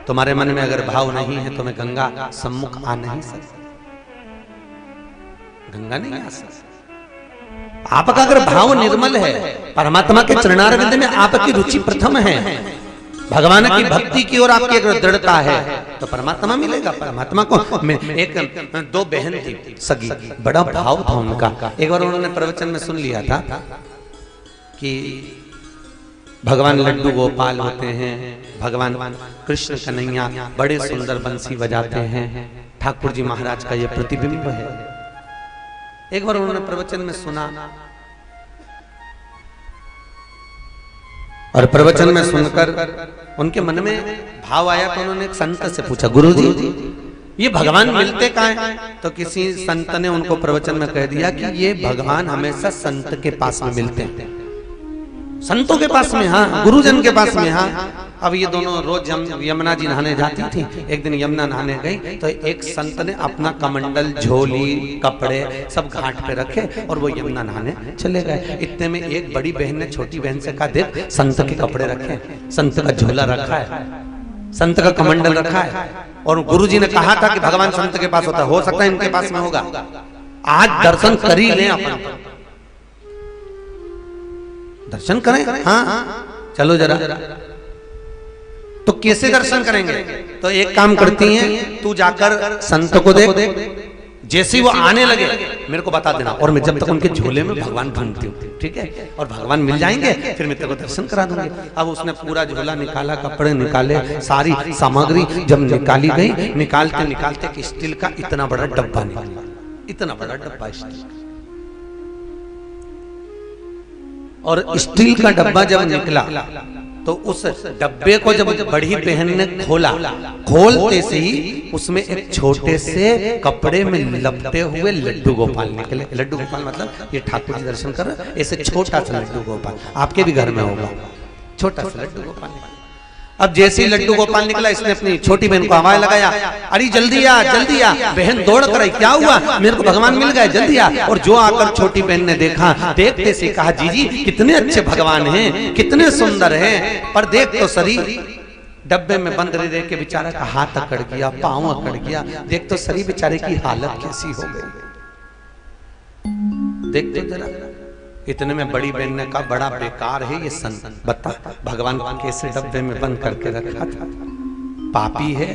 तुम्हारे मन में अगर भाव नहीं है तो मैं गंगा सम्मुख आ नहीं सकती, गंगा नहीं आ सकती। आपका अगर भाव निर्मल है, परमात्मा के चरणारविंद में आपकी रुचि प्रथम है, भगवान की भक्ति की ओर आपकी अगर दृढ़ता है तो परमात्मा मिलेगा। परमात्मा को एक दो बहन थी सगी, बड़ा भाव था उनका। एक बार उन्होंने प्रवचन में सुन लिया था कि भगवान लड्डू गोपाल होते हैं, भगवान कृष्ण कन्हैया बड़े सुंदर बंसी बजाते हैं, ठाकुर जी महाराज का ये प्रतिबिंब है। एक बार उन्होंने प्रवचन में सुना और प्रवचन में सुनकर उनके मन में भाव आया तो उन्होंने एक संत से पूछा, गुरुजी ये भगवान मिलते कहाँ हैं? तो किसी संत ने उनको प्रवचन में कह दिया कि ये भगवान हमेशा संत के पास में मिलते हैं, संतों के पास में, हाँ, गुरुजन के पास में, हाँ। अब ये दोनों रोज यमुना जी नहाने जाती थी। एक दिन यमुना नहाने गई तो एक संत ने अपना कमंडल, झोली, कपड़े सब घाट पे रखे और वो यमुना नहाने चले गए। इतने में एक बड़ी बहन ने छोटी बहन से कहा, देख संत के कपड़े रखे, संत का झोला रखा है, संत का कमंडल रखा है, और गुरुजी ने कहा था कि भगवान संत के पास होता है, हो सकता है इनके पास में होगा, आज दर्शन कर ही लें अपन, दर्शन करें, हाँ चलो जरा। तो कैसे दर्शन करेंगे? तो एक काम करती हैं, तू जाकर संत को देख, जैसे वो आने लगे मेरे को बता देना, और मैं जब तक उनके झोले में भगवान ढूंढती हूँ, ठीक है, और भगवान मिल जाएंगे फिर मैं तेरे को दर्शन करा दूंगी। अब उसने पूरा झोला निकाला, कपड़े निकाले, सारी सामग्री जब निकाली गई, निकालते निकालते कि स्टील का इतना बड़ा डब्बा निकला, इतना बड़ा डब्बा स्टील, और स्टील का डब्बा जब निकला तो उस डब्बे को जब बड़ी बहन ने खोला, खोलते से ही उसमें एक छोटे से कपड़े में लपटे हुए लड्डू गोपाल निकले। लड्डू गोपाल मतलब ये ठाकुर जी दर्शन कर, ऐसे छोटा सा लड्डू गोपाल, आपके भी घर में होगा छोटा सा लड्डू गोपाल। अब जैसे ही लड्डू गोपाल निकला, इसने अपनी छोटी बहन को आवाज लगाया, अरे जल्दी आ जल्दी आ। बहन दौड़ कर आई, क्या हुआ? मेरे को भगवान मिल गए, जल्दी आ। और जो आकर छोटी बहन ने देखा, देखते से कहा, जीजी कितने अच्छे भगवान हैं, कितने सुंदर हैं, पर देख तो सरी डब्बे में बंद रह के बेचारा का हाथ अकड़ गया, पांव अकड़ गया, देख तो सरी बेचारे की हालत कैसी हो गई, देख तो जरा। इतने में बड़ी बहन ने कहा, बड़ा बेकार है ये संत, बता भगवान कैसे डब्बे में बंद करके रखा था, पापी है,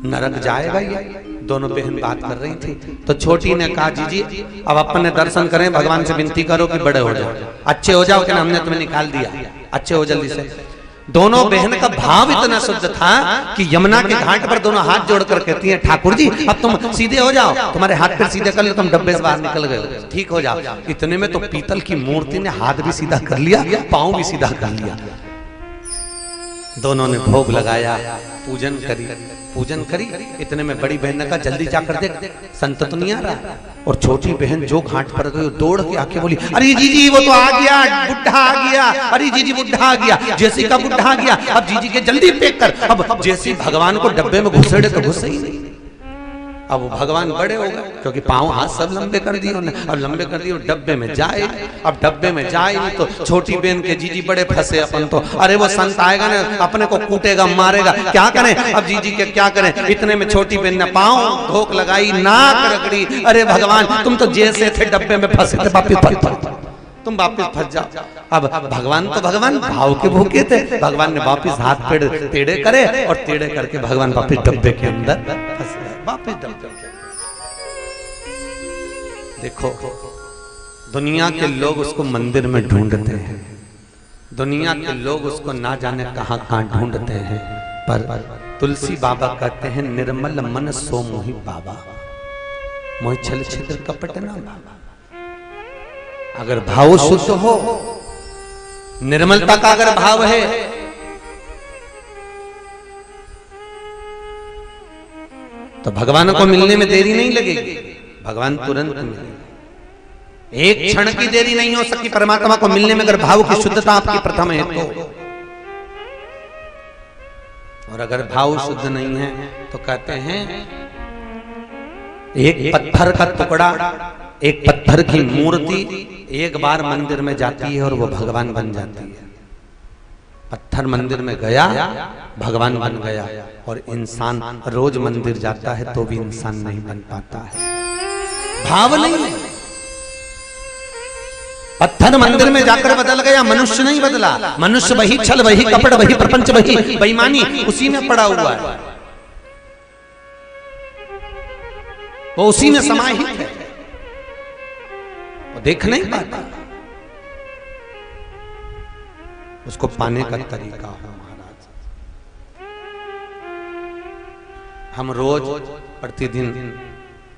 नरक जाएगा ये। दोनों बहन बात कर रही थी तो छोटी ने कहा, जीजी अब अपन ने दर्शन करें, भगवान से विनती करो कि बड़े हो जाओ, अच्छे हो जाओ, कि हमने तुम्हें निकाल दिया, अच्छे हो जल्दी से। दोनों बहन का भाव इतना शुद्ध था कि यमुना के घाट पर दोनों हाथ जोड़कर कहती हैं, ठाकुर जी अब तुम सीधे हो जाओ, तुम्हारे हाथ पर सीधे कर लो, तुम डब्बे से बाहर निकल गए, ठीक हो जाओ। इतने में तो पीतल की मूर्ति ने हाथ भी सीधा कर लिया, पांव भी सीधा कर लिया। दोनों ने भोग लगाया, पूजन करी। इतने में बड़ी बहन ने कहा, जल्दी जाकर देख संत तो नहीं आ रहा। और छोटी बहन जो घाट पर गई दौड़ के आके बोली, अरे जीजी वो तो आ गया, बुढ़ा आ गया, अरे जीजी बुढ़ा आ गया, जैसी का बुढ़ा आ गया, अब जीजी के जल्दी पैक कर। अब जैसी भगवान को डब्बे में घुसेड़े तो घुसे ही नहीं। अब वो भगवान बड़े हो गए क्योंकि पांव हाथ सब लंबे कर दिए उन्होंने, अब लंबे कर दिए, डब्बे में जाए, अब डब्बे में जाए नहीं तो छोटी बहन के जीजी बड़े फंसे अपन तो, अरे वो संत आएगा ना अपने को कूटेगा मारेगा, क्या करें अब जीजी के क्या करें। इतने में छोटी बहन ने पांव धोक लगाई, नाक रगड़ी, अरे भगवान तुम तो जैसे थे डब्बे में फंसे थे वापिस तुम वापिस फंस जाओ। अब भगवान तो भगवान भाव के भूखे थे, भगवान ने वापिस हाथ पेड़ टेढ़े करे और टेढ़े करके भगवान वापिस डब्बे के अंदर फंस गए, वापिस डब्बे के अंदर। देखो दुनिया के लोग उसको मंदिर में ढूंढते हैं, दुनिया के लोग उसको ना जाने कहां कहां ढूंढते हैं, पर तुलसी बाबा कहते हैं, निर्मल मन सो मोहि बाबा, मोहि छल छिद्र कपट ना बाबा। अगर भाव शुद्ध हो, निर्मलता का अगर भाव है, तो भगवान को मिलने में देरी नहीं लगेगी, भगवान तुरंत मिलेगा। एक क्षण की देरी नहीं हो सकती परमात्मा को मिलने में, अगर भाव की शुद्धता आपकी प्रथम है तो। और अगर भाव शुद्ध नहीं है तो कहते हैं, एक पत्थर का टुकड़ा, एक पत्थर की मूर्ति एक बार मंदिर में जाती है और वो भगवान बन जाती है। पत्थर मंदिर में गया, भगवान बन गया। और इंसान रोज मंदिर जाता है तो भी इंसान नहीं बन पाता है। भाव नहीं है। पत्थर मंदिर में जाकर बदल गया, मनुष्य नहीं बदला। मनुष्य वही छल, वही कपट, वही प्रपंच, वही बेईमानी, उसी में पड़ा हुआ है, वो उसी में समाहित है, वो देख नहीं पाता। उसको पाने का तरीका हो महाराज। हम रोज प्रतिदिन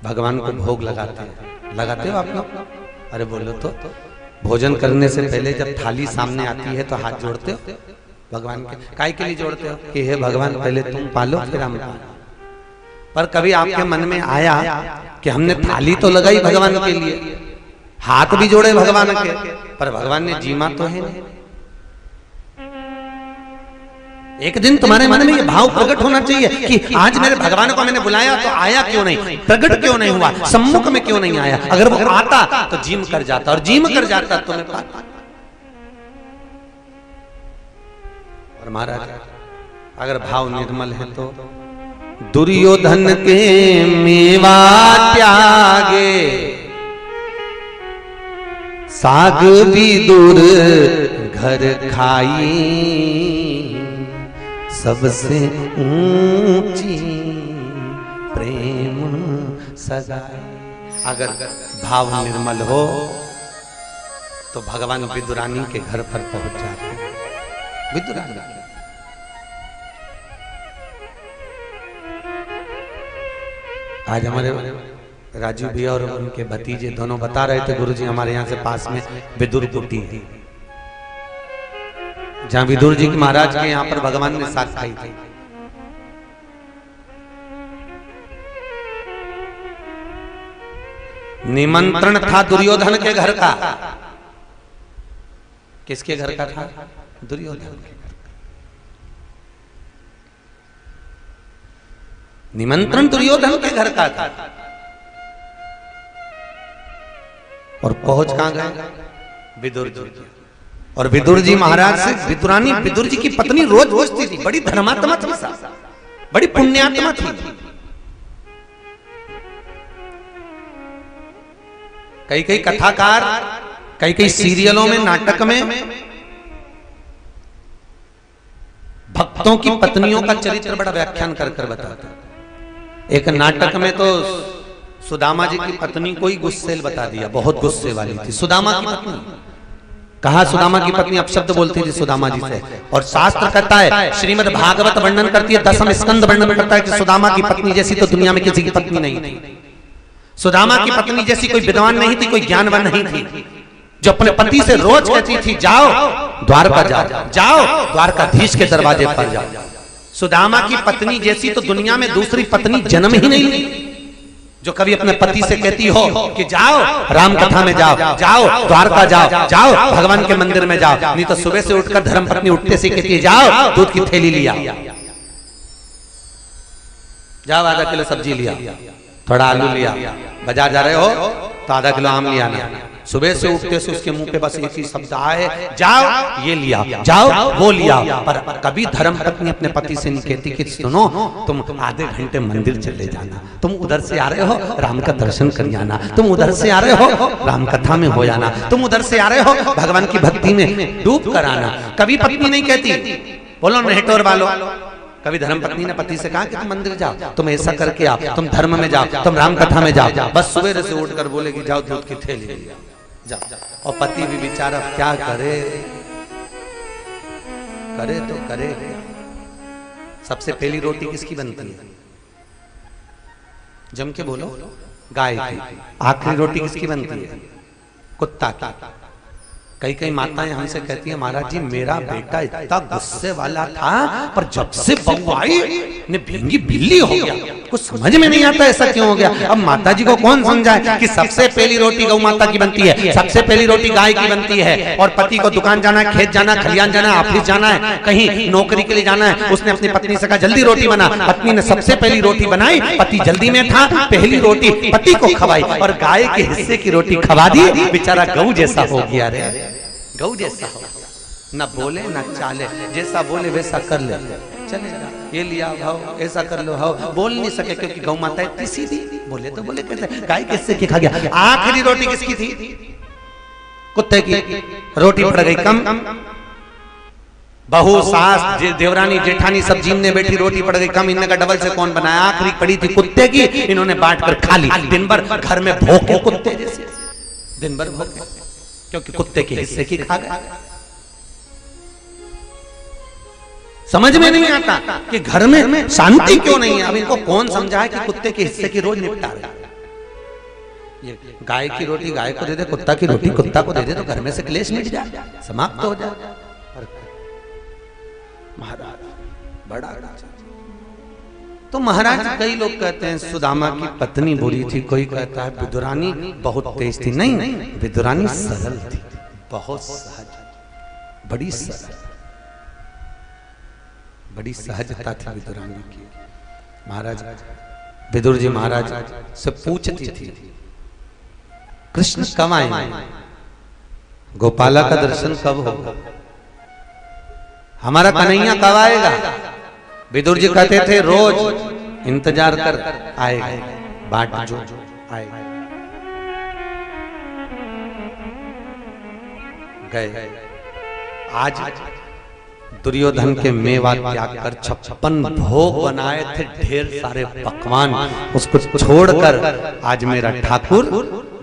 भगवान को भोग लगाते हैं। लगाते हो आप लोग? अरे बोलो तो। भोजन करने से पहले जब थाली सामने आती है तो हाथ जोड़ते हो भगवान के? काहे के लिए जोड़ते हो? कि हे भगवान पहले तुम पालो फिर हम पालो। पर कभी आपके मन में आया कि हमने थाली तो लगाई भगवान के लिए, हाथ भी जोड़े भगवान के, पर भगवान ने जीमा तो है नहीं। एक दिन तुम्हारे मन में ये भाव प्रकट होना चाहिए कि आज मेरे भगवान को मैंने बुलाया तो आया क्यों नहीं, प्रकट क्यों नहीं हुआ, सम्मुख में क्यों नहीं आया। अगर वो आता तो जीम कर जाता, और जीम कर जाता तो मैं पाता। और महाराज अगर भाव निर्मल है तो दुर्योधन के मेवा त्यागे, साग भी दूर घर खाई, सबसे ऊंची प्रेम सगाई। अगर भाव निर्मल हो तो भगवान विदुरानी के घर पर पहुंच जाते हैं। विदुरानी आज हमारे राजू भैया और उनके भतीजे दोनों बता रहे थे, गुरुजी हमारे यहाँ से पास में विदुर कुटी है, जहां विदुर जी की महाराज के यहाँ पर भगवान ने साग खाई थी। निमंत्रण था दुर्योधन के घर का। किसके घर का था? दुर्योधन के घर का। निमंत्रण दुर्योधन के घर का था। और पहुंच कहां गए? विदुर जी। और विदुर जी महाराज से विदुरानी, विदुर जी की पत्नी रोज पूछती थी, बड़ी धर्मात्मा थी, बड़ी पुण्यात्मा थी। कई कई कथाकार, कई कई सीरियलों में, नाटक में भक्तों की पत्नियों का चरित्र बड़ा व्याख्यान कर कर बताते। एक नाटक में तो सुदामा जी की पत्नी को ही गुस्सेल बता दिया, बहुत गुस्से वाली थी सुदामा की पत्नी। कहा सुदामा की पत्नी अपशब्द बोलती थी सुदामा जी से। और शास्त्र कहता है, श्रीमद् भागवत वर्णन करती है, 10वें स्कंद वर्णन करता है कि सुदामा की पत्नी जैसी तो दुनिया में किसी की पत्नी नहीं थी। सुदामा की पत्नी जैसी कोई विद्वान नहीं थी, कोई ज्ञानवान नहीं थी, जो अपने पति से रोज कहती थी जाओ द्वारका जाओ, जाओ द्वारकाधीश के दरवाजे पर जाओ। सुदामा की पत्नी जैसी तो दुनिया में दूसरी पत्नी जन्म ही नहीं ली, जो कभी अपने पति से कहती हो कि जाओ राम कथा में जाओ, जाओ द्वारका जाओ, जाओ भगवान के मंदिर में जाओ। नहीं तो सुबह से उठकर धर्मपत्नी उठते से कहती है जाओ दूध की थैली लिया, जाओ आधा किलो सब्जी लिया, थोड़ा आलू लिया, बाजार जा रहे हो तो आधा किलो आम लिया ना। सुबह से उठते से उसके मुंह पे बस एक ही शब्द आए, जाओ ये लिया, जाओ वो लिया। पर कभी धर्म पत्नी अपने पति से नहीं कहती कि सुनो तुम आधे घंटे मंदिर चले जाना, तुम उधर से आ रहे हो राम का दर्शन कर जाना, तुम उधर से आ रहे हो राम कथा में हो जाना, तुम उधर से आ रहे हो भगवान की भक्ति में डूब कर आना। कभी पत्नी नहीं कहती, बोलो नेटोर वालों, कभी धर्म पत्नी ने पति से कहा कि तुम मंदिर जाओ, तुम ऐसा करके आओ, तुम धर्म में जाओ, तुम राम कथा में जाओ। बस सुबह से उठकर बोलेगी जाओ दूध की थैली ले जाओ। और पति भी बेचारा क्या करे, करे तो करे। सबसे पहली रोटी किसकी बनती है? जम के बोलो, गाय की। आखिरी रोटी किसकी बनती है? कुत्ता की। कई कई माताएं हमसे कहती हैं महाराज जी मेरा बेटा इतना गुस्से वाला था, पर जब से बहू आई ने भिंगी बिल्ली हो गया, कुछ समझ में नहीं आता ऐसा क्यों हो गया। अब माता जी को कौन समझाए कि सबसे पहली रोटी गौ माता की बनती है, सबसे पहली रोटी गाय की बनती है। और पति को दुकान जाना है, खेत जाना, खलियान जाना है, ऑफिस जाना है, कहीं नौकरी के लिए जाना है, उसने अपनी पत्नी से कहा जल्दी रोटी बना। पत्नी ने सबसे पहली रोटी बनाई, पति जल्दी में था, पहली रोटी पति को खवाई और गाय के हिस्से की रोटी खवा दी। बेचारा गऊ जैसा हो गया रे, गऊ जैसा हो। न बोले न चाले, जैसा बोले वैसा कर ले, चलेगा। ये लिया भाव, ऐसा कर लो भाव, बोल नहीं सके क्योंकि गौ माता इतनी सीधी, बोले तो बोले कैसे, गाय किससे की खा गया। आखिरी रोटी किसकी थी? कुत्ते की। रोटी पड़ गई कम, बहू सास देवरानी जेठानी सब जीमने बैठी, रोटी पड़ गई कम, इनने का डबल से कौन बनाया। आखिरी पड़ी थी कुत्ते की, इन्होंने बांट कर खा ली। दिन भर घर में भौंके कुत्ते जैसे, दिन भर भौंके, क्योंकि कुत्ते के हिस्से की खा गए। समझ में नहीं आता कि घर में शांति क्यों नहीं है। अब इनको कौन समझाए कि कुत्ते के हिस्से की रोज निपटा रहे। ये गाय की रोटी गाय को दे दे, कुत्ता की रोटी कुत्ता को दे दे, तो घर में से क्लेश मिट जाए, समाप्त हो जाए। महाराज बड़ा, तो महाराज कई लोग कहते हैं सुदामा की पत्नी बुरी थी, कोई कहता है विदुरानी बहुत तेज थी। नहीं, विदुरानी सरल थी, बहुत सहज, बड़ी सरल, बड़ी सहजता थी विदुरानी की। महाराज विदुर जी महाराज से पूछती थी कृष्ण कब आएंगे, गोपाला का दर्शन कब होगा, हमारा कन्हैया कब आएगा। विदुर जी कहते थे रोज इंतजार कर, आएगा, बाट जो आएगा। गए आज दुर्योधन के मेवा त्याग कर 56 भोग बनाए थे, ढेर सारे पकवान, उसको छोड़कर आज मेरा ठाकुर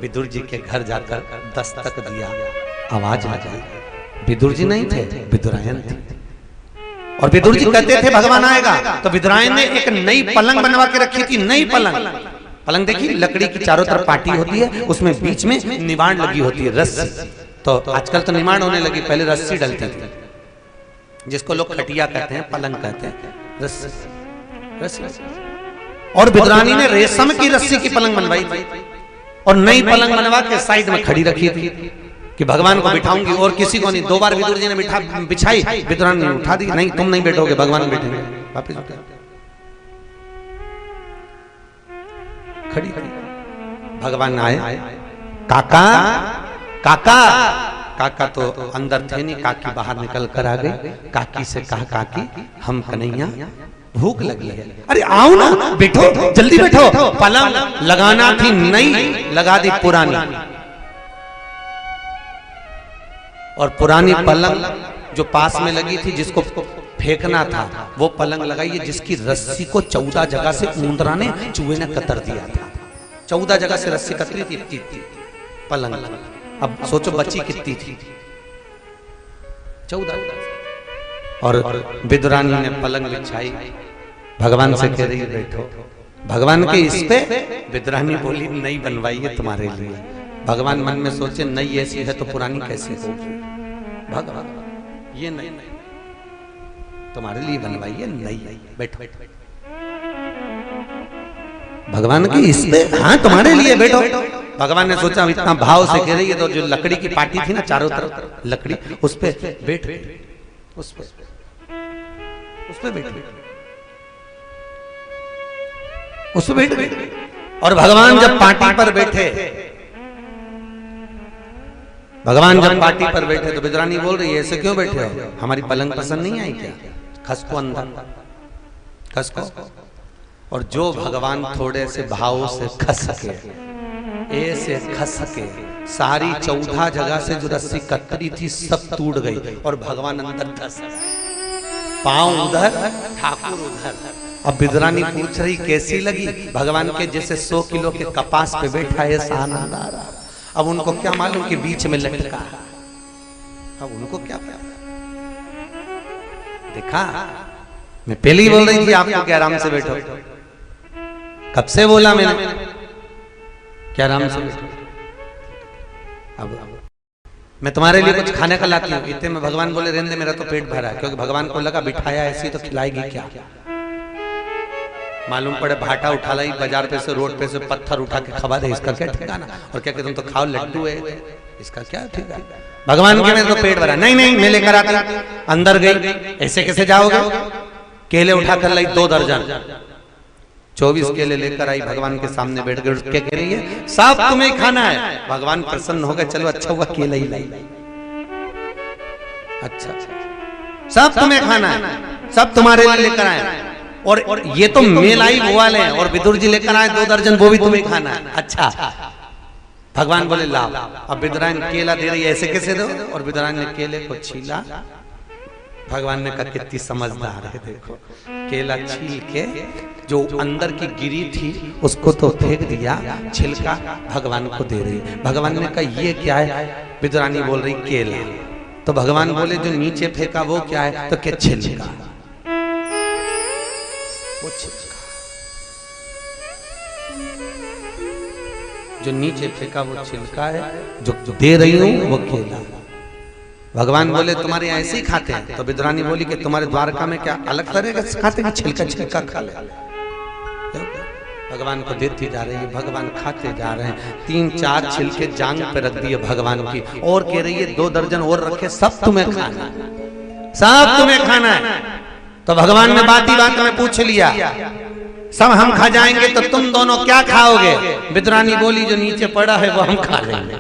विदुर जी के घर जाकर दस्तक दिया, आवाज आ गई। विदुर जी नहीं थे, विदुरायन थे। और विदुर जी कहते थे भगवान आएगा, तो विदुरायन ने एक नई पलंग बनवा के रखी थी। नई पलंग देखी, लकड़ी की चारों तरफ पाटी होती है, उसमें बीच में निवाण लगी होती है, रस्सी। तो आजकल तो निवाण होने लगी, पहले रस्सी डलती थी, जिसको लोग खटिया कहते हैं, पलंग कहते हैं, रस्सी। और विदुरानी ने रेशम की रस्सी की पलंग बनवाई थी, और नई पलंग बनवा के साइड में खड़ी रखी थी कि भगवान को बिठाऊंगी, और किसी को नहीं। 2 बार विदुर जी ने बिछाई, विदुरानी ने उठा दी, नहीं तुम नहीं बैठोगे, भगवान बैठेंगे। वापिस खड़ी भगवान आए, काका काका काका तो अंदर थे नहीं, काकी बाहर निकल कर आ गई। काकी से कहा काकी हम कन्हैया भूख लगी है। अरे आओ ना, बैठो, जल्दी बैठो। पलंग लगाना थी नई, लगा दी पुरानी, और पुरानी पलंग जो पास में लगी थी जिसको फेंकना था, वो पलंग लगाई है जिसकी रस्सी को 14 जगह से ऊंदरा ने, चूहे ने कतर दिया था। 14 जगह से रस्सी कतरी थी पलंग। अब सोचो बची कितनी थी, 14। और विदुरानी ने पलंग बिछाई, भगवान से कह रही बैठो। भगवान के इस पे विदुरानी बोली नई बनवाई है तुम्हारे लिए। भगवान मन में सोचे नई ऐसी है तो पुरानी कैसी होगी। भगवान ये नई तुम्हारे लिए बनवाई है, नई, बैठो। भगवान की इस पे, हाँ तुम्हारे लिए बैठो। भगवान ने सोचा इतना भाव से कह रही है, तो जो लकड़ी की पाटी थी ना चारों तरफ लकड़ी, उस पे बैठ, उस पे बैठ। और भगवान जब पाटी पर बैठे, तो विदुरानी बोल रही है ऐसे क्यों बैठे हो, हमारी पलंग पसंद नहीं आई क्या, खसको अंदर, खसको। और जो भगवान थोड़े से भाव से खस के, ऐसे खस के, सारी 14 जगह से जो रस्सी कतरी थी सब टूट गई, और भगवान अंदर धस, पांव उधर, ठाकुर उधर। अब विदुरानी पूछ रही कैसी लगी, भगवान के जैसे 100 किलो के कपास पे बैठा है, आनंद आ रहा। अब उनको क्या मालूम कि बीच में लटका, अब उनको क्या देखा। मैं पहले ही बोल रही थी आपको कि आराम से बैठो, कब से बोला मैंने क्या आराम से बैठो। अब मैं तुम्हारे लिए कुछ खाने का लाती हूँ, इतने में भगवान बोले रहने दे, मेरा तो पेट भरा है। क्योंकि भगवान को लगा बिठाया ऐसी तो खिलाएगी क्या। मालूम पड़े भाटा उठा लाई बाजार पे से, रोड पे से पत्थर उठा के खवा दे, इसका क्या ठिकाना। और क्या कहते तुम तो खाओ, लड्डू है, इसका क्या ठिकाना। भगवान के में तो पेट भरा, नहीं नहीं मैं लेकर आती। अंदर गई, ऐसे कैसे जाओगे। केले उठा कर लाई 2 दर्जन, 24 केले लेकर आई, भगवान के सामने बैठ गए। क्या कह रही है, सब तुम्हें खाना है। भगवान प्रसन्न हो गए, चलो अच्छा हुआ केला ही लाई। अच्छा, सब तुम्हें खाना है, सब तुम्हारे लिए लेकर आए, और ये तो मेलाई वाले हैं, और विदुर जी लेकर आए 2 दर्जन, वो भी तुम्हें खाना है। अच्छा, भगवान बोले लाओ। अब विदुरानी केला दे रही है, ऐसे कैसे दो? और विदुरानी ने केले को छीला। भगवान ने कहा कितनी समझदार है, देखो केला छील के जो अंदर की गिरी थी उसको तो फेंक दिया, छिलका भगवान को दे रही। भगवान ने कहा ये क्या है? विदुरानी बोल रही केला। तो भगवान बोले जो नीचे फेंका वो क्या है? तो क्या छिलका, वो छिलका जो नीचे फेंका वो छिलका है, जो दे रही हूं वो केला। भगवान बोले तुम्हारे यहाँ ऐसे ही खाते हैं? तो विदुरानी बोली कि तुम्हारे द्वारका में क्या अलग तरह का खाते हैं? छिलका छिलका खा ले। भगवान को देती जा रही है, भगवान खाते जा रहे हैं। 3-4 छिलके जांग पे रख दिए भगवान की, और कह रही है 2 दर्जन और रखे, सब तुम्हें खाना, सब तुम्हें खाना है। तो भगवान ने बात ही बात में पूछ लिया, सब हम खा जाएंगे तो तुम दोनों क्या खाओगे? विदुरानी बोली जो नीचे पड़ा है वो हम खा लेंगे,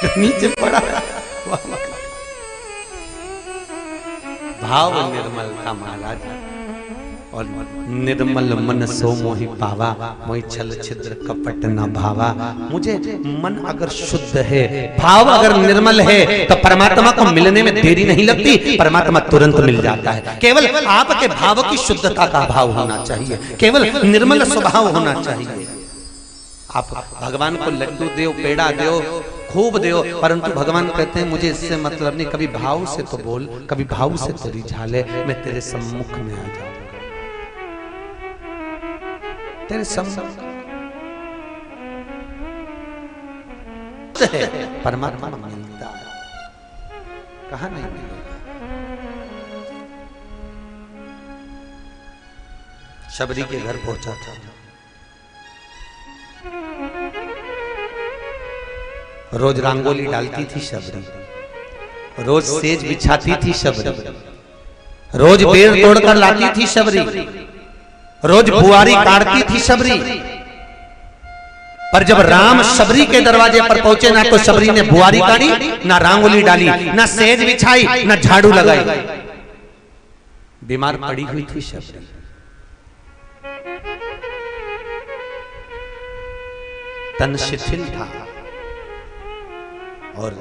जो नीचे पड़ा है वो हम खा। भाव निर्मल था महाराज, और निर्मल मन सो मोहि पावा, मोहि छल छिद्र कपट न भावा। मुझे मन अगर शुद्ध है, भाव अगर निर्मल है, तो परमात्मा को मिलने में देरी नहीं लगती, परमात्मा तुरंत मिल जाता है। केवल आपके भाव की शुद्धता का भाव होना चाहिए, केवल निर्मल स्वभाव होना चाहिए। आप भगवान को लड्डू दो, पेड़ा दो, खूब दो, परंतु भगवान कहते हैं मुझे इससे मतलब नहीं, कभी भाव से तो बोल, कभी भाव से तो रिझा ले, मैं तेरे सम्मुख में आ जाऊं, तेरे सम्मुख है। परमात्मा मिलता कहाँ नहीं मिलेगा। शबरी के घर पहुंचा था, रोज रंगोली डालती थी शबरी, रोज सेज बिछाती थी शबरी, रोज बेर तोड़कर लाती थी शबरी, रोज बुआरी काटती थी शबरी। पर जब राम शबरी के दरवाजे पर पहुंचे, ना तो शबरी ने बुआरी काटी, ना रंगोली डाली, ना सेज बिछाई, ना झाड़ू लगाई। बीमार पड़ी हुई थी शबरी। तन शिथिल था, और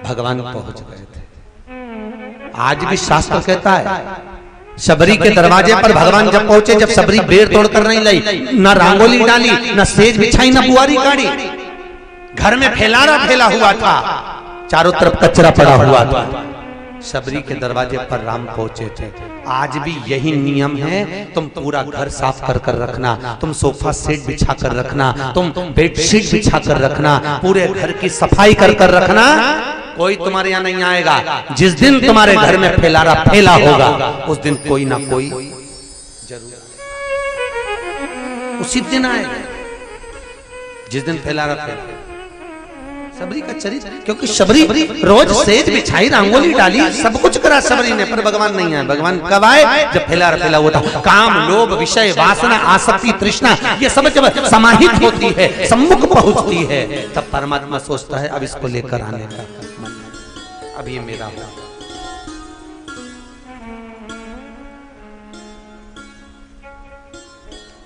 भगवान पहुंच गए थे। आज भी शास्त्र कहता है शबरी के दरवाजे पर भगवान जब पहुंचे, जब शबरी बेर तोड़कर नहीं लाई, ना रंगोली डाली, ना सेज बिछाई, ना बुआरी काटी, घर में फैलारा फैला हुआ था, चारों तरफ कचरा पड़ा हुआ था, शबरी के दरवाजे पर राम पहुंचे थे। आज भी यही नियम है, तुम पूरा घर साफ कर कर रखना, तुम सोफा सेट बिछा कर रखना, तुम बेडशीट बिछा कर रखना, पूरे घर की सफाई कर कर रखना। कोई तुम्हारे यहाँ नहीं आएगा। जिस दिन तुम्हारे घर में फैलारा फैला होगा, उस दिन कोई ना कोई जरूर, उसी दिन आएगा जिस दिन फैलारा फैला। शबरी का चरित्र, क्योंकि शबरी रोज सेज बिछाई, रंगोली डाली, सब कुछ करा शबरी ने, पर भगवान नहीं आए। भगवान कब आए? जब फैलारा फैला हुआ था। काम, लोभ, विषय, वासना, आसक्ति, तृष्णा, ये सब जब समाहित होती है, सम्मुख पहुंचती है, तब परमात्मा सोचता है अब इसको लेकर आने का मन, अब ये मेरा हो।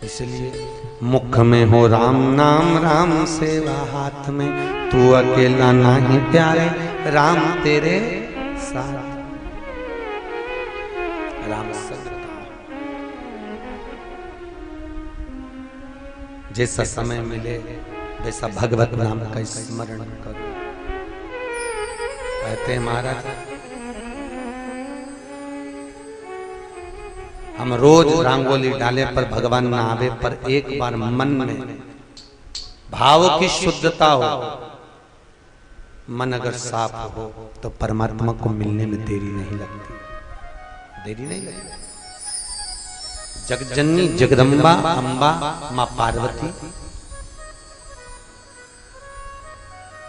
इसलिए मुख में हो राम नाम, राम सेवा हाथ में, तू अकेला नहीं प्यारे, राम तेरे साथ। राम जैसा समय मिले वैसा भगवत नाम का स्मरण करो। कहते हैं महाराज, हम रोज रंगोली डाले पर भगवान ना आवे, पर एक बार मन में भाव की शुद्धता हो, मन अगर साफ हो, तो परमात्मा को मिलने में देरी नहीं लगती, देरी नहीं लगती। जगजननी जगदम्बा अम्बा मां पार्वती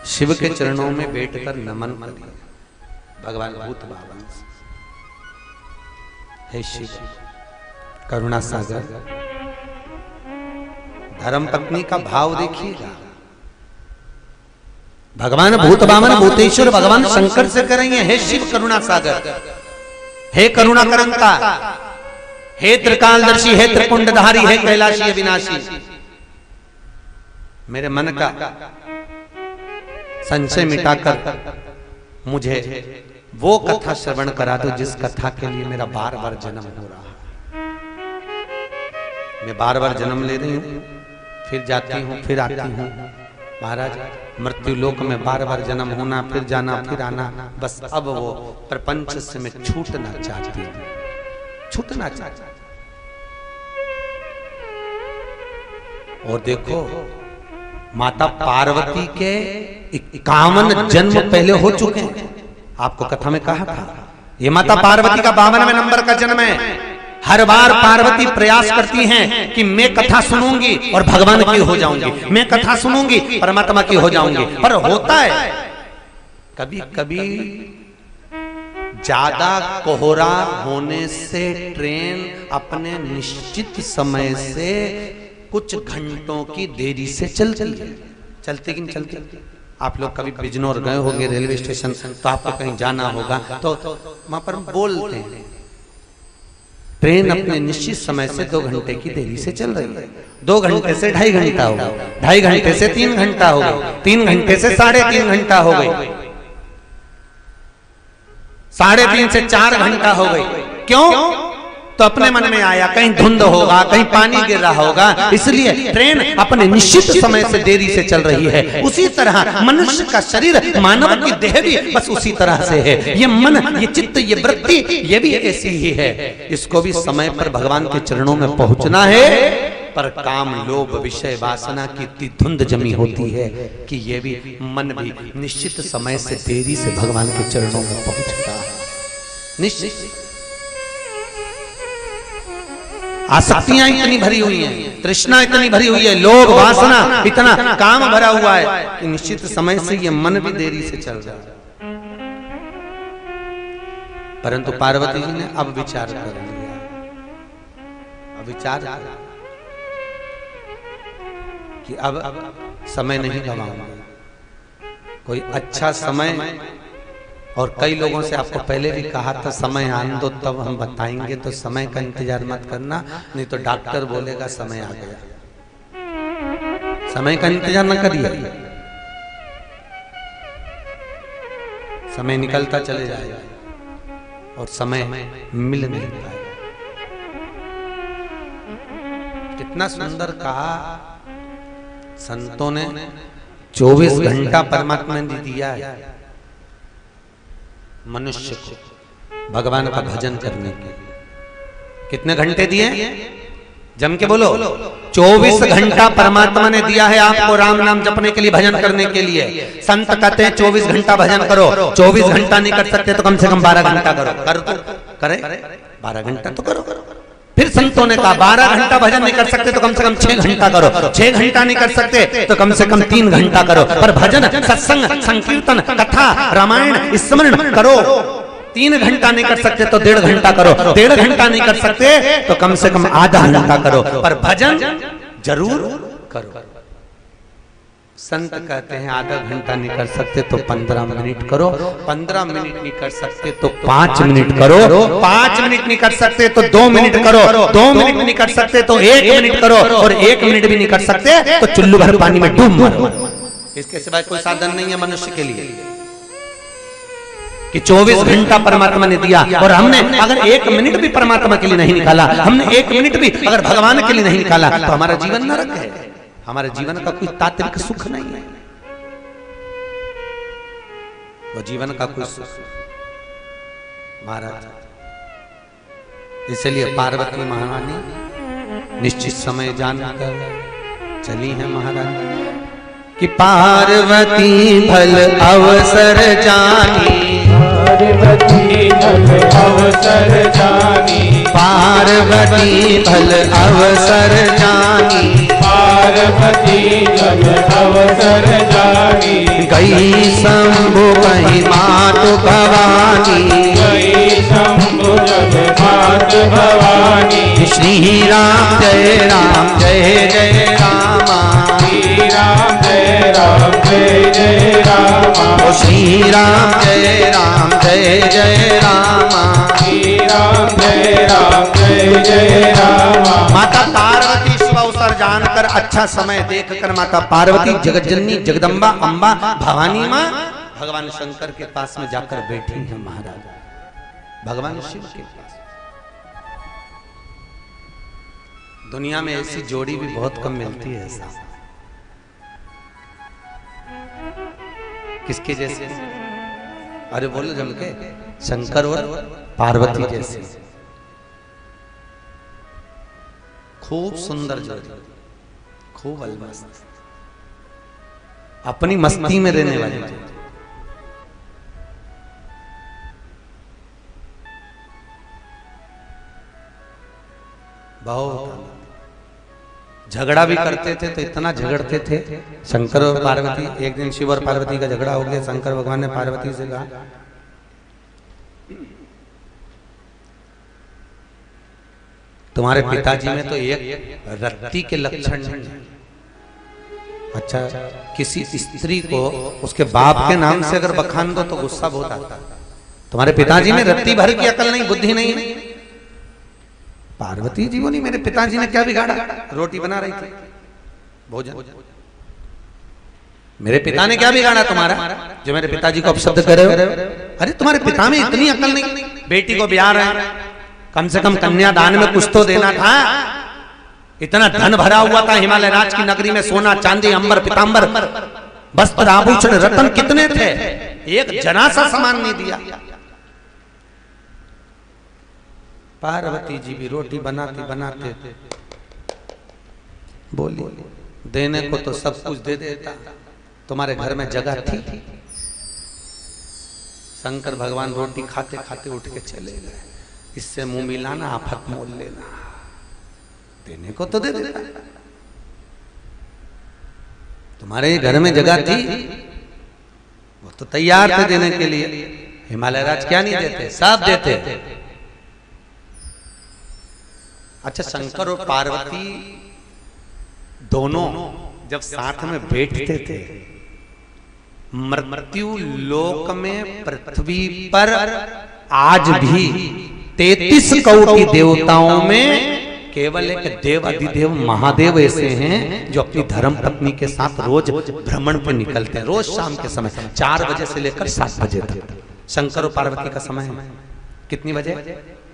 शिव के चरणों में बैठकर नमन करिए। भगवान भूत बाबा, हे शिव करुणा सागर, धर्म पत्नी का भाव देखिएगा। भगवान भूत बामन भूतेश्वर भगवान शंकर से करेंगे, हे शिव करुणा सागर, हे करुणा करंता, हे त्रिकालदर्शी, हे त्रिपुंडधारी, हे कैलाशी विनाशी, मेरे मन का संशय मिटाकर मुझे वो कथा श्रवण करा दो जिस कथा के लिए मेरा बार बार जन्म हो रहा है। मैं बार बार जन्म ले रही हूं, फिर जाती हूं, फिर आती हूं। महाराज, मृत्यु लोक में बार बार जन्म होना, फिर जाना, फिर आना, बस अब वो प्रपंच से मैं छूटना चाहती हूं, छूटना चाहती हूं। और देखो, माता पार्वती के 51 जन्म पहले हो चुके हैं। आपको कथा में कहा था, ये माता पार्वती का 52वें नंबर का जन्म है। हर बार पार्वती प्रयास करती हैं कि मैं कथा सुनूंगी और भगवान की हो जाऊंगी, मैं कथा सुनूंगी परमात्मा की हो जाऊंगी। पर होता है कभी कभी ज्यादा कोहरा होने से ट्रेन अपने निश्चित समय से कुछ घंटों की देरी से चलती है। चलती कि नहीं चलती? आप लोग कभी बिजनौर गए होंगे रेलवे स्टेशन, तो आपको कहीं जाना होगा तो वहां पर बोलते हैं ट्रेन अपने निश्चित समय से 2 घंटे की देरी से चल रही है। 2 घंटे से 2.5 घंटा हो गया, 2.5 घंटे से 3 घंटा हो गया, 3 घंटे से 3.5 घंटा हो गई, 3.5 से 4 घंटा हो गई। क्यों? तो अपने मन में आया कहीं धुंध होगा, कहीं पानी गिर रहा होगा, इसलिए ट्रेन अपने निश्चित समय से देरी से चल रही है। उसी तरह मनुष्य का शरीर, मानव की देह भी बस उसी तरह से है। ये मन, ये चित्त, ये वृत्ति, ये भी ऐसी ही है। इसको भी समय पर भगवान के चरणों में पहुंचना है। पर काम, लोभ, विषय, वासना की इतनी धुंध जमी होती है कि ये भी मन भी निश्चित समय से देरी से भगवान के चरणों में पहुंचता है। निश्चित आसक्तियां इतनी भरी हुई हैं, तृष्णा इतनी भरी हुई है, लोभ, वासना, इतना काम भरा हुआ है कि निश्चित समय से ये मन भी देरी से चल रहा है। परंतु पार्वती जी ने अब विचार कर लिया, अब विचार कि अब समय नहीं गवाऊंगा, कोई अच्छा समय। और कई लोगों से आपको पहले भी कहा था समय आने दो तब हम बताएंगे, तो समय का इंतजार मत करना, नहीं तो डॉक्टर बोलेगा समय आ गया। समय का इंतजार न करिए, समय निकलता चले जाएगा और समय मिल नहीं पाएगा। कितना सुंदर कहा संतों ने, 24 घंटा परमात्मा ने दिया है मनुष्य को भगवान का भजन करने के। कितने घंटे दिए? जम के बोलो। 24 घंटा परमात्मा ने दिया है आपको राम नाम जपने के लिए, भजन करने के लिए। संत कहते हैं 24 घंटा भजन करो। 24 घंटा नहीं कर सकते तो कम से कम 12 घंटा करो। कर तो करे, 12 घंटा तो करो। फिर संतों ने कहा 12 घंटा भजन नहीं कर सकते तो कम से कम 6 घंटा करो। 6 घंटा नहीं कर सकते तो कम से कम 3 घंटा करो। पर भजन, सत्संग, संकीर्तन, कथा, रामायण स्मरण करो। 3 घंटा नहीं कर सकते तो 1.5 घंटा करो। 1.5 घंटा नहीं कर सकते तो कम से कम आधा घंटा करो, पर भजन जरूर करो। संत कहते हैं आधा घंटा नहीं कर सकते तो 15 मिनट करो। 15 मिनट नहीं कर सकते तो 5 मिनट करो। 5 मिनट नहीं कर सकते तो 2 मिनट करो। 2 मिनट नहीं कर सकते तो 1 मिनट करो। और 1 मिनट भी नहीं कर सकते तो चुल्लू भर पानी में डूब मरो। इसके सिवाय कोई साधन नहीं है मनुष्य के लिए कि 24 घंटा परमात्मा ने दिया। और हमने अगर 1 मिनट भी परमात्मा के लिए नहीं निकाला, हमने 1 मिनट भी अगर भगवान के लिए नहीं निकाला, तो हमारा जीवन नरक है। हमारे जीवन का कोई तात्विक सुख नहीं है, वो जीवन का कोई सुख महाराज। इसलिए पार्वती महारानी निश्चित समय जानकर चली है महारानी कि पार्वती भल अवसर जानी, पार्वती भल अवसर जानी, पार्वती भल अवसर जानी, पार्वती भल अवसर जानी। गई शंभु कहीं मातु भवानी, गई शंभु जग मातु भवानी। श्री राम जय राम जय जय रामा, श्री राम जय राम जय जय राम। ओ श्री राम जय राम जय जय राम। श्री राम जय राम जय जय राम। माता पार्वती शुभ अवसर जानकर अच्छा समय देखकर माता पार्वती जगतजननी जगदम्बा अम्बा भवानी माँ भगवान शंकर के पास में जाकर बैठी हैं महाराज, भगवान शिव के पास। दुनिया में ऐसी जोड़ी भी बहुत कम मिलती है ऐसा। किसके जैसे? अरे बोलो जम के, शंकर और पार्वती जैसे। खूब सुंदर जोड़ी, खूब अलमस्त, अपनी मस्ती में रहने वाली। बहुत झगड़ा भी करते थे तो इतना झगड़ते थे शंकर और पार्वती। एक दिन शिव और पार्वती का झगड़ा हो गया। शंकर भगवान ने पार्वती से कहा, तुम्हारे पिताजी में तो एक रत्ती के लक्षण नहीं है। अच्छा, किसी स्त्री को उसके बाप के नाम से अगर बखान दो तो गुस्सा बहुत आता है। तुम्हारे पिताजी में रत्ती भर की अकल नहीं, बुद्धि नहीं है। पार्वती जी बोली, मेरे पिताजी ने क्या बिगाड़ा? रोटी बना रही थी, भोजन। मेरे पिता ने क्या बिगाड़ा तुम्हारा जो मेरे पिताजी को अपशब्द कर रहे हो? अरे तुम्हारे पिता में इतनी अकल नहीं, बेटी को ब्याह रहे हैं, कम से कम कन्यादान में कुछ तो देना था। इतना धन भरा हुआ था हिमालय राज की नगरी में, सोना चांदी अंबर पीतांबर वस्त्र आभूषण रत्न कितने थे, एक जरा सा सामान नहीं दिया। पार्वती जी भी रोटी बनाते बनाते बोली, देने को तो सब कुछ दे देता, तुम्हारे घर में जगह थी? शंकर भगवान रोटी खाते खाते उठ के चले गए। इससे मुंह मिलाना आफत मोल लेना, देने को तो दे देता। तुम्हारे घर में जगह थी, वो तो तैयार थे देने के लिए। हिमालय राज क्या नहीं देते, सब देते। अच्छा, शंकर और पार्वती दोनों जब साथ में बैठते थे, मृत्यु लोक में पृथ्वी पर आज भी 33 कोटि देवताओं में केवल एक देव अधिदेव महादेव ऐसे हैं जो अपनी धर्म पत्नी के साथ रोज भ्रमण पे निकलते हैं। रोज शाम के समय 4 बजे से लेकर 7 बजे तक शंकर और पार्वती का समय है। कितनी बजे?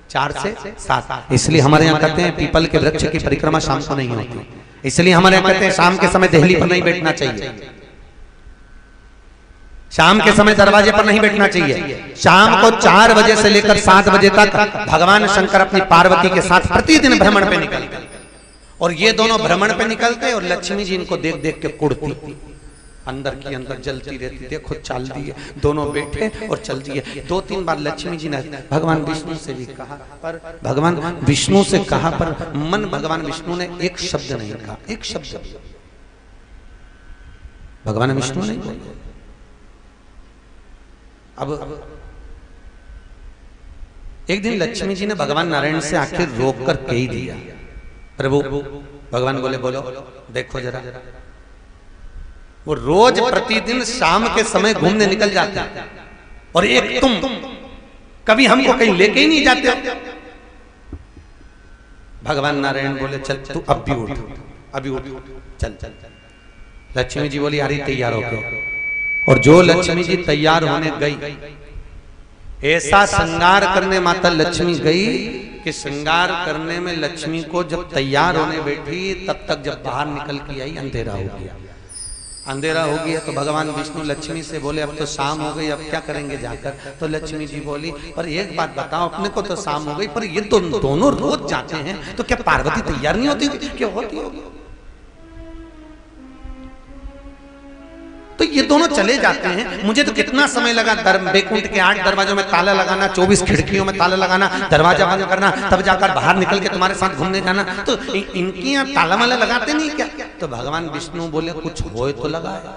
4 से 7। इसलिए हमारे यहाँ कहते हैं पीपल के वृक्ष की परिक्रमा शाम को नहीं होती। इसलिए हमारे यहाँ कहते हैं शाम के समय देहली पर नहीं बैठना चाहिए, शाम के समय दरवाजे पर नहीं बैठना चाहिए। शाम को 4 बजे से लेकर 7 बजे तक भगवान शंकर अपनी पार्वती के साथ प्रतिदिन भ्रमण पे निकलते, और ये दोनों भ्रमण पे निकलते और लक्ष्मी जी इनको देख देख के कुड़ती, अंदर की अंदर जलती रहती। देखो चल दिए, दोनों बैठे और चल दिए। 2-3 बार लक्ष्मी जी ने भगवान विष्णु से भी कहा, पर भगवान विष्णु से कहा पर मन भगवान विष्णु ने एक शब्द नहीं कहा, एक शब्द भगवान विष्णु नहीं बोले। अब एक दिन लक्ष्मी जी ने भगवान नारायण से आखिर रोक कर कह दिया, प्रभु। भगवान बोले, बोलो, देखो जरा। वो रोज प्रतिदिन शाम के समय घूमने निकल जाते हैं, और एक तुम कभी हमको कहीं लेके ही नहीं जाते। भगवान नारायण बोले, चल तू अब भी उठ, अभी उठ, चल चल। लक्ष्मी जी बोली, अरे तैयार हो गए। और जो लक्ष्मी जी तैयार होने गई, ऐसा श्रृंगार करने माता लक्ष्मी गई कि श्रृंगार करने में लक्ष्मी को जब तैयार होने बैठी, तब तक जब बाहर निकल के आई अंधेरा हो गया। अंधेरा हो गया तो भगवान विष्णु लक्ष्मी से बोले, अब तो शाम हो गई, अब क्या करेंगे जाकर? तो लक्ष्मी जी बोली, पर एक बात बताओ, अपने को तो शाम हो गई, पर ये तो दोनों रोज जाते हैं, तो क्या पार्वती तैयार नहीं होती? क्या होती होगी? तो ये दोनों चले जाते हैं। मुझे तो कितना समय लगा बैकुंठ के 8 दरवाजों में ताला लगाना, 24 खिड़कियों में ताला लगाना, दरवाजा बंद करना, तब जाकर बाहर निकल के तुम्हारे साथ घूमने जाना। तो इनकी यहाँ ताला वाला लगाते नहीं क्या? तो भगवान विष्णु बोले, कुछ होए तो लगाए।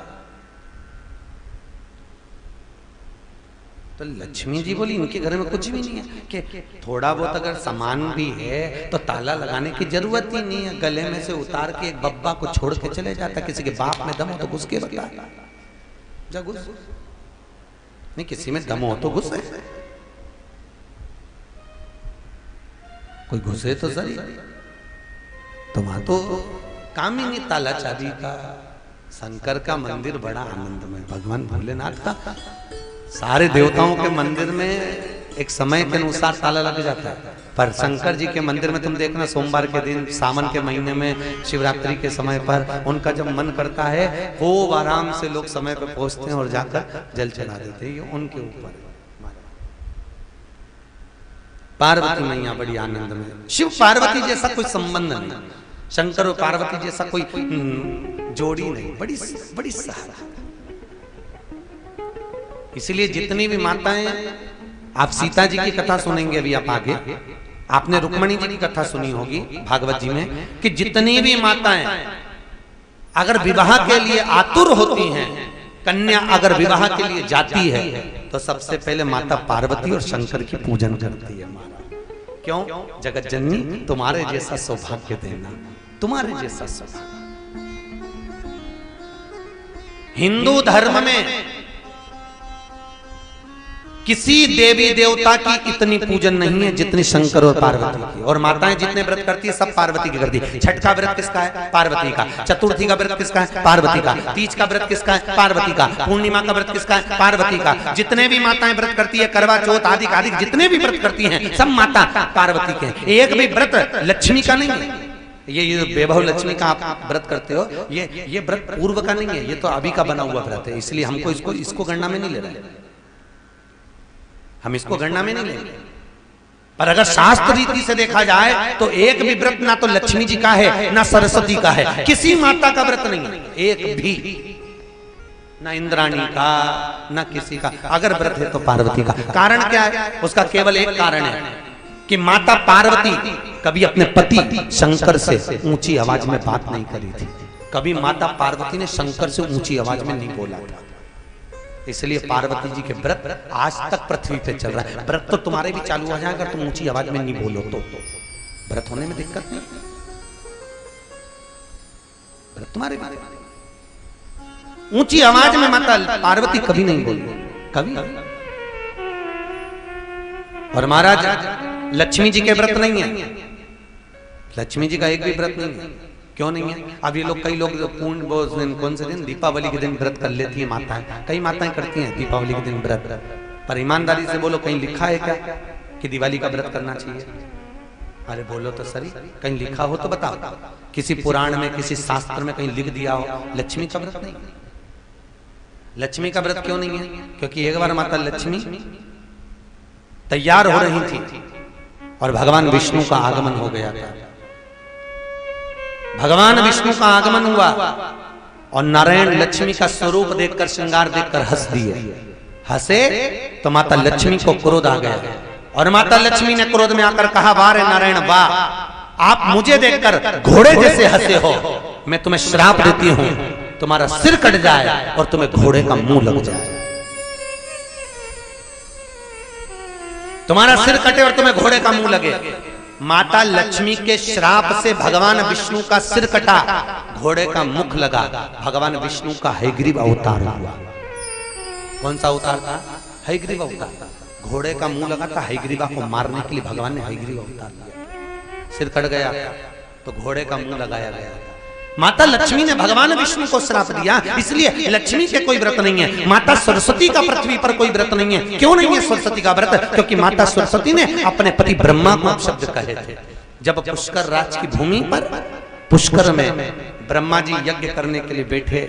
तो लक्ष्मी जी बोली, इनके घर में कुछ भी नहीं है कि थोड़ा बहुत अगर सामान भी है तो ताला लगाने की जरूरत ही नहीं है। गले में से उतार के एक बब्बा को छोड़ के चले जाता, किसी के बाप में दम हो तो घुस के बता। जा घुस। नहीं, किसी में दम हो तो घुसे, कोई घुसे तो सही। तो वहां तो काम ही नहीं, ताला चाबी का। शंकर का मंदिर बड़ा आनंदमय, भगवान भोलेनाथ का। सारे देवताओं के मंदिर में एक समय के अनुसार ताला लग जाता है, पर शंकर जी के मंदिर में तुम देखना, सोमवार के दिन, सावन के महीने में, शिवरात्रि के समय पर उनका जब मन करता है खूब आराम से लोग समय पर पहुंचते हैं और जाकर जल चढ़ा देते हैं। ये उनके ऊपर। पार्वती मैया बड़ी आनंद में। शिव पार्वती जैसा कोई संबंध नहीं, शंकर और पार्वती जैसा कोई जोड़ी नहीं, बड़ी बड़ी सहारा। इसलिए जितनी भी माताएं, आप सीता जी की कथा सुनेंगे अभी आप आगे, आपने रुक्मणी जी की कथा सुनी होगी भागवत जी में, कि जितनी भी माताएं अगर विवाह के लिए आतुर होती हैं, कन्या अगर विवाह के लिए जाती है, तो सबसे पहले माता पार्वती और शंकर की पूजन करती है। क्यों? जगत जननी तुम्हारे जैसा सौभाग्य देना, तुम्हारे जैसा सौभाग्य। हिंदू धर्म में किसी देवी देवता की इतनी पूजन नहीं है जितनी शंकर और पार्वती की। और माताएं जितने व्रत करती है सब पार्वती की करती है। छठ का व्रत किसका है? पार्वती का। चतुर्थी का व्रत किसका है? पार्वती का। तीज का व्रत किसका है? पार्वती का। पूर्णिमा का व्रत किसका है? पार्वती का। जितने भी माताएं व्रत करती है, करवा चौथ आदि आदि जितने भी व्रत करती हैं, सब माता पार्वती के। एक भी व्रत लक्ष्मी का नहीं है। ये वैभव लक्ष्मी का आप व्रत करते हो, ये व्रत पूर्व का नहीं है, ये तो अभी का बना हुआ व्रत है। इसलिए हमको इसको गणना में नहीं ले रहे, हम इसको गणना में नहीं लेंगे। पर अगर शास्त्र रीति से देखा जाए तो एक भी व्रत ना तो लक्ष्मी जी का है ना सरस्वती का है, किसी माता का व्रत नहीं है, एक भी, ना इंद्राणी का ना किसी का। अगर व्रत है तो पार्वती का। कारण क्या है? उसका केवल एक कारण है कि माता पार्वती कभी अपने पति शंकर से ऊंची आवाज में बात नहीं करी थी। कभी माता पार्वती ने शंकर से ऊंची आवाज में नहीं बोला था। इसलिए पार्वती जी के व्रत आज तक पृथ्वी पे चल रहा है। व्रत तो तुम्हारे भी चालू हो जाएगा, तुम ऊंची आवाज में नहीं बोलो तो व्रत होने में दिक्कत नहीं। व्रत तुम्हारे भी ऊंची आवाज में माता पार्वती कभी नहीं बोली, कभी। और महाराज लक्ष्मी जी के व्रत नहीं है, लक्ष्मी जी का एक भी व्रत नहीं है। क्यों नहीं है? अब ये लोग, कई लोग पूर्ण कौन से दिन, दीपावली के दिन व्रत कर लेती है माताएं, कई माताएं करती हैं दीपावली के दिन व्रत। पर ईमानदारी से बोलो, कहीं लिखा है क्या कि दिवाली का व्रत करना चाहिए? अरे बोलो तो सही, कहीं लिखा हो तो बताओ, किसी पुराण में, किसी शास्त्र में कहीं लिख दिया हो लक्ष्मी का व्रत नहीं। लक्ष्मी का व्रत क्यों नहीं है? क्योंकि एक बार माता लक्ष्मी तैयार हो रही थी और भगवान विष्णु का आगमन हो गया था। भगवान विष्णु का आगमन हुआ और नारायण लक्ष्मी का स्वरूप देखकर, श्रृंगार देखकर हंस दिए। हंसे तो माता लक्ष्मी को क्रोध आ गया और माता लक्ष्मी ने क्रोध में आकर कहा, वाह रे नारायण वाह, आप मुझे देखकर घोड़े जैसे हंसे हो, मैं तुम्हें श्राप देती हूं, तुम्हारा सिर कट जाए और तुम्हें घोड़े का मुंह लग जाए। तुम्हारा सिर कटे और तुम्हें घोड़े का मुंह लगे। माता लक्ष्मी के श्राप से भगवान विष्णु का सिर कटा, घोड़े का मुख लगा। भगवान विष्णु का हयग्रीव अवतार हुआ। कौन सा अवतार था? हयग्रीव अवतार। घोड़े का मुंह लगा था, हयग्रीवा को मारने के लिए भगवान ने हयग्रीव अवतार लिया। सिर कट गया तो घोड़े का मुंह लगाया गया। माता लक्ष्मी ने भगवान विष्णु को श्राप दिया, इसलिए लक्ष्मी के कोई व्रत नहीं है। माता सरस्वती का पृथ्वी पर कोई व्रत नहीं है। क्यों नहीं है सरस्वती का व्रत? क्योंकि माता सरस्वती ने अपने पति ब्रह्मा को शब्द कहे थे। जब पुष्कर राज की भूमि पर पुष्कर में ब्रह्मा जी यज्ञ करने के लिए बैठे,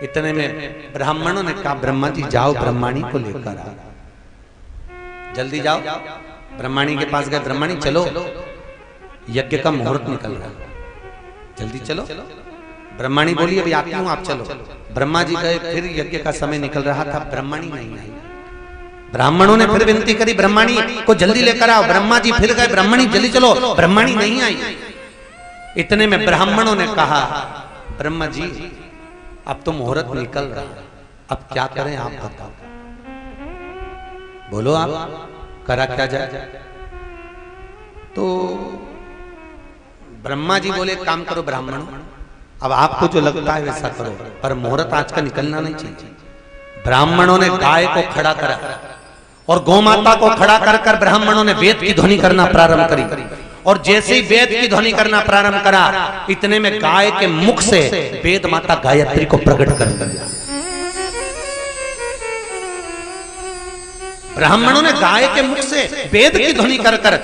इतने में ब्राह्मणों ने कहा, ब्रह्मा जी जाओ ब्रह्माणी को लेकर आओ, जल्दी जाओ। ब्रह्माणी के पास गए, ब्रह्माणी चलो यज्ञ का मुहूर्त निकल रहा है, जल्दी चलो। ब्रह्माणी बोली, अभी आती हूं, आप चलो। ब्रह्मा जी गए, फिर यज्ञ का समय निकल रहा था, ब्रह्माणी नहीं आई। ब्राह्मणों ने फिर विनती करी, ब्रह्माणी को जल्दी लेकर आओ। ब्रह्मा जी फिर गए, ब्रह्माणी जल्दी चलो, ब्रह्माणी नहीं आई। इतने में ब्राह्मणों ने कहा, ब्रह्मा जी अब तो मुहूर्त निकल रहा, अब क्या करें आप बताओ, बोलो आप, करा क्या जाए? तो ब्रह्मा जी बोले, काम करो ब्राह्मणों, अब आपको जो लगता है वैसा करो, पर मुहूर्त आज का निकलना नहीं चाहिए। ब्राह्मणों ने गाय को खड़ा करा और गौमाता को खड़ा कर कर ब्राह्मणों ने वेद की ध्वनि करना प्रारंभ करी, और जैसे ही वेद की ध्वनि करना प्रारंभ करा, इतने में गाय के मुख से वेद माता गायत्री को प्रकट कर दिया। ब्राह्मणों ने गाय के मुख से वेद की ध्वनि कर कर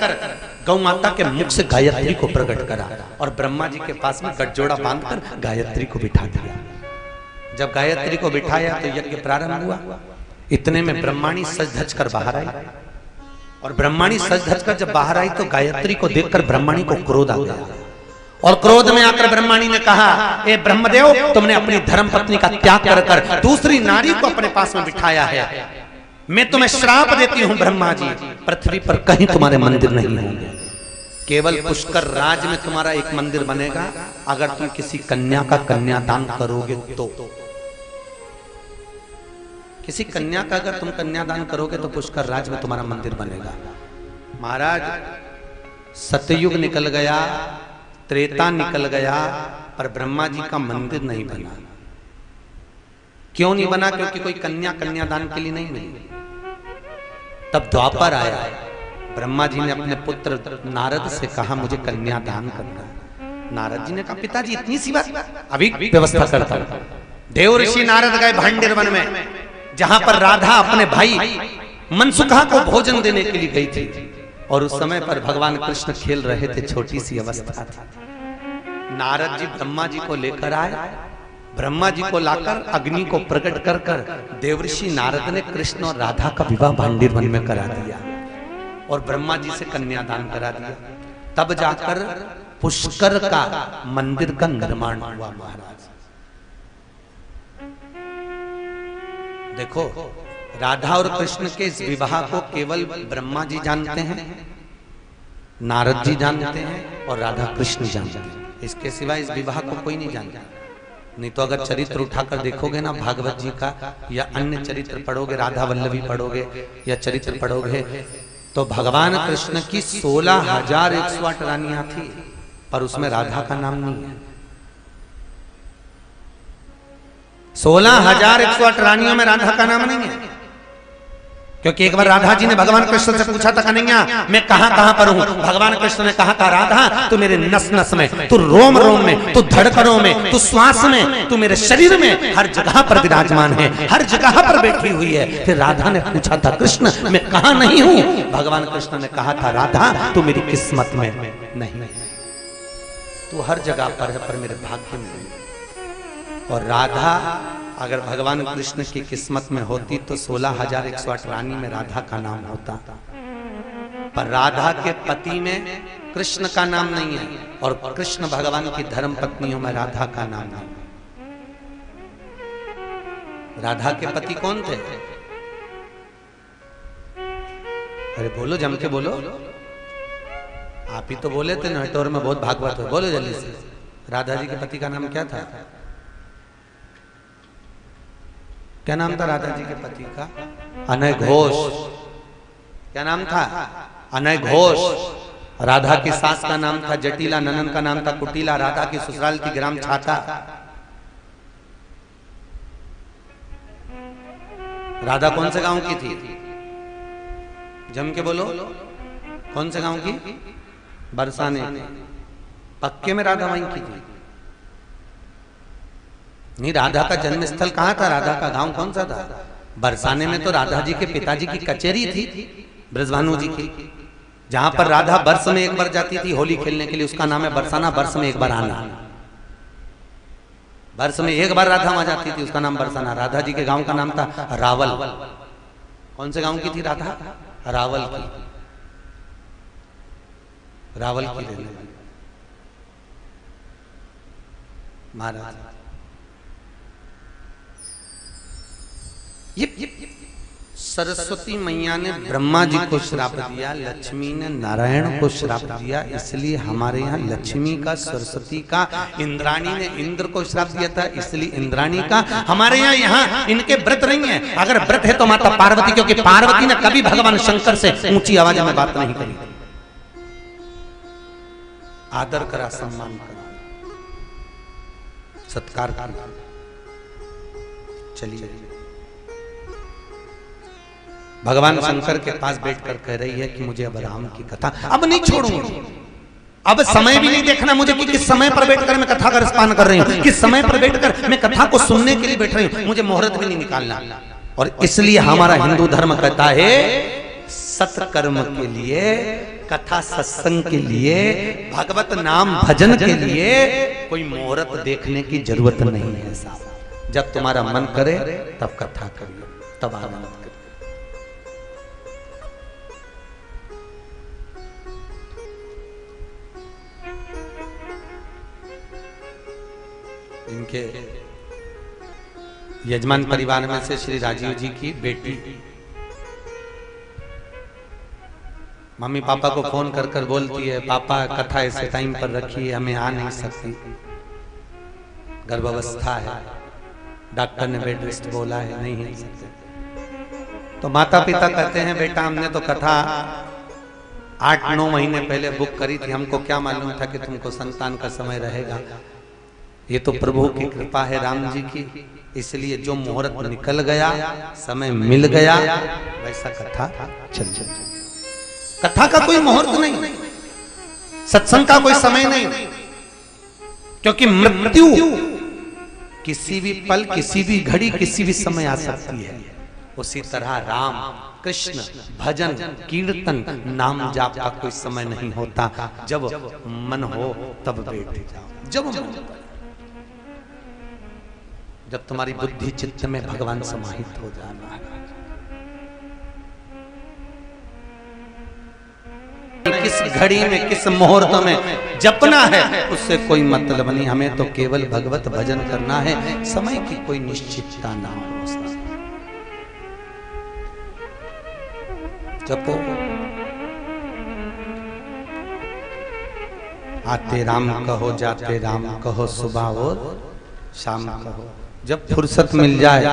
गौ माता के मुख से गायत्री को प्रकट करा, और ब्रह्मा जी के पास में गठजोड़ा बांधकर गायत्री को बिठा दिया। जब गायत्री को बिठाया तो यज्ञ प्रारंभ हुआ। इतने में ब्रह्माणी सज धज कर बाहर आई, और ब्रह्माणी सज धज कर जब बाहर आई तो गायत्री को देखकर ब्रह्माणी को क्रोध आ गया, और क्रोध में आकर ब्रह्माणी ने कहा, ए ब्रह्मदेव, तुमने अपनी धर्म पत्नी का त्याग कर कर दूसरी नारी को अपने पास में बिठाया है। मैं तुम्हें श्राप देती हूं ब्रह्मा जी, पृथ्वी पर कहीं तुम्हारे मंदिर नहीं होंगे, केवल पुष्कर राज में तुम्हारा एक मंदिर बनेगा अगर तुम किसी कन्या का कन्यादान करोगे तो। किसी कन्या का अगर तुम कन्यादान करोगे तो पुष्कर राज में तुम्हारा मंदिर बनेगा। महाराज, सतयुग निकल गया, त्रेता निकल गया, पर ब्रह्मा जी का मंदिर नहीं बना। क्यों नहीं बना? क्योंकि कोई कन्या कन्यादान के लिए नहीं मिली। तब द्वापर आया, ब्रह्मा जी ने अपने पुत्र नारद से कहा, मुझे कन्यादान करना। नारद जी ने कहा, पिताजी इतनी सी बात, अभी व्यवस्था करता हूं। देव ऋषि नारद गए भांडिर वन में, जहां पर राधा अपने भाई मनसुखा को भोजन देने के लिए गई थी, और उस समय पर भगवान कृष्ण खेल रहे थे, छोटी सी अवस्था थी। नारद जी ब्रह्मा जी को लेकर आए, ब्रह्मा जी को लाकर अग्नि को प्रकट कर कर देवऋषि नारद ने कृष्ण और राधा का विवाह भांडिर वन में करा दिया, और ब्रह्मा जी से कन्यादान करा दिया। तब जाकर पुष्कर का मंदिर का निर्माण हुआ। महाराज देखो, राधा और कृष्ण के इस विवाह को केवल ब्रह्मा जी जानते हैं, नारद जी जानते हैं, और राधा कृष्ण जानते हैं। इसके सिवा इस विवाह को कोई नहीं जानता। नहीं तो अगर चरित्र उठाकर देखोगे ना भागवत जी का, या अन्य चरित्र पढ़ोगे, राधा वल्लभी पढ़ोगे या चरित्र पढ़ोगे, तो भगवान कृष्ण की 16,108 रानियां थी, पर उसमें राधा का नाम नहीं है। 16,108 रानियों में राधा का नाम नहीं है, क्योंकि एक बार राधा जी ने भगवान कृष्ण से पूछा था, कन्हैया मैं कहां कहां पर हूं? भगवान कृष्ण ने कहा था, राधा तू मेरे नस नस में, तू रोम रोम में, तू धड़कनों में, तू श्वास में, तू मेरे शरीर में, हर जगह पर विराजमान है, हर जगह पर बैठी हुई है। फिर राधा ने पूछा था, कृष्ण मैं कहां नहीं हूं? भगवान कृष्ण ने कहा था, राधा तू मेरी किस्मत में नहीं है, तू हर जगह पर है, पर मेरे भाग्य में नहीं। और राधा अगर भगवान कृष्ण की किस्मत में होती तो 16,108 रानी में राधा का नाम होता, पर राधा के पति में कृष्ण का नाम नहीं है, और कृष्ण भगवान की धर्म पत्नियों में राधा का नाम नहीं। राधा के पति कौन थे? अरे बोलो, जम के बोलो, आप ही तो बोले थे नटोर में बहुत भागवत है, बोलो जल्दी से। राधा जी के पति का नाम क्या था? क्या नाम था राधा जी के पति का? अनय घोष। क्या नाम था? अनय घोष। राधा की सास का नाम था जटिला, ननन का नाम था कुटिला, राधा की ससुराल थी ग्राम छाता। राधा कौन से गांव की थी? जम के बोलो, कौन से गांव की? बरसाने। पक्के में राधा वहीं की थी? नहीं, राधा का जन्म स्थल कहाँ था? राधा का गांव कौन सा था? बरसाने में तो राधा जी के पिताजी की कचेरी थी, ब्रजभानु जी की, जहां पर राधा वर्ष में एक बार जाती थी होली खेलने के लिए, उसका नाम है बरसाना, वर्ष में एक बार आना। वर्ष में एक बार राधा वहां जाती थी, उसका नाम बरसाना। राधा जी के गांव का नाम था रावल। कौन से गांव की थी राधा? रावल की, रावल की रहने वाली। महाराज ये सरस्वती मैया ने ब्रह्मा जी को श्राप दिया, लक्ष्मी ने नारायण को श्राप दिया, इसलिए हमारे यहाँ लक्ष्मी का, सरस्वती का, इंद्राणी ने इंद्र को श्राप दिया था, इसलिए इंद्राणी का। हमारे यहाँ इनके व्रत नहीं है। अगर व्रत है तो माता पार्वती, क्योंकि पार्वती ने कभी भगवान शंकर से ऊंची आवाज में बात नहीं करी। आदर करा, सम्मान करा। सत्कार किया। चलिए, भगवान शंकर के पास बैठकर कह रही है कि मुझे अब राम की कथा अब नहीं छोड़ूंगी, अब समय भी नहीं देखना मुझे कि किस समय पर बैठकर मैं कथा का रसपान कर रही हूँ, किस समय पर बैठकर मैं कथा को सुनने के लिए बैठ रही हूँ, मुझे मुहूर्त भी नहीं निकालना। और इसलिए हमारा हिंदू धर्म कहता है सत्कर्म के लिए, कथा सत्संग के लिए, भगवत नाम भजन के लिए कोई मुहूर्त देखने की जरूरत नहीं है साहब। जब तुम्हारा मन करे तब कथा करिए, तब आनंद करिए। इनके यजमान परिवार में से श्री राजीव जी की बेटी मम्मी पापा को फोन कर कर बोलती है, पापा कथा ऐसे टाइम पर रखी है, हमें आ नहीं सकती, गर्भावस्था है, डॉक्टर ने बेड रेस्ट बोला है, नहीं है सकते। तो माता पिता कहते हैं, बेटा हमने तो कथा 8-9 महीने पहले बुक करी थी, हमको क्या मालूम था कि तुमको संतान का समय रहेगा। ये तो प्रभु की कृपा है, राम जी की, इसलिए जो मुहूर्त निकल गया, समय मिल गया, वैसा कथा चल चल। कथा का कोई मुहूर्त नहीं, सत्संग का कोई समय नहीं, क्योंकि मृत्यु किसी भी पल, किसी भी घड़ी, किसी भी समय आ सकती है। उसी तरह राम कृष्ण भजन कीर्तन नाम जाप का कोई समय नहीं होता। जब मन हो तब बैठ जाओ, जब मन हो, जब तुम्हारी बुद्धि चित्त में भगवान समाहित हो जाना है। किस घड़ी में, किस मुहूर्त में जपना है उससे कोई मतलब नहीं, हमें तो केवल भगवत भजन करना है, समय की कोई निश्चितता ना हो। जपो, आते राम कहो, जाते राम कहो, सुबह और शाम कहो, जब फुर्सत मिल जाए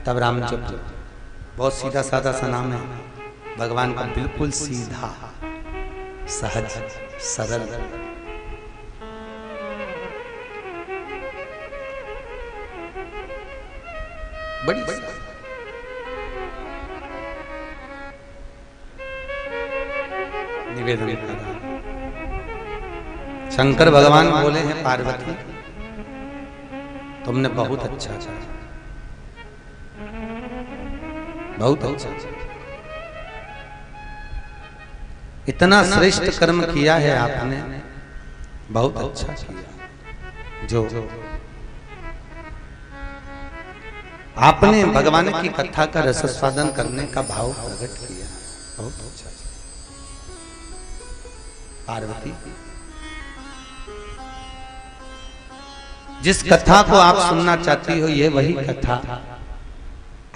तब राम जपो। बहुत सीधा साधा सा नाम है भगवान का, बिल्कुल सीधा सहज सरल। बड़ी निवेदन करा। शंकर भगवान बोले हैं, पार्वती तुमने बहुत अच्छा किया, बहुत अच्छा, इतना श्रेष्ठ कर्म किया है आपने, बहुत अच्छा किया। जो आपने भगवान की कथा का रसास्वादन करने का भाव प्रकट किया, बहुत अच्छा। पार्वती, जिस कथा को आप सुनना चाहती हो, ये वही कथा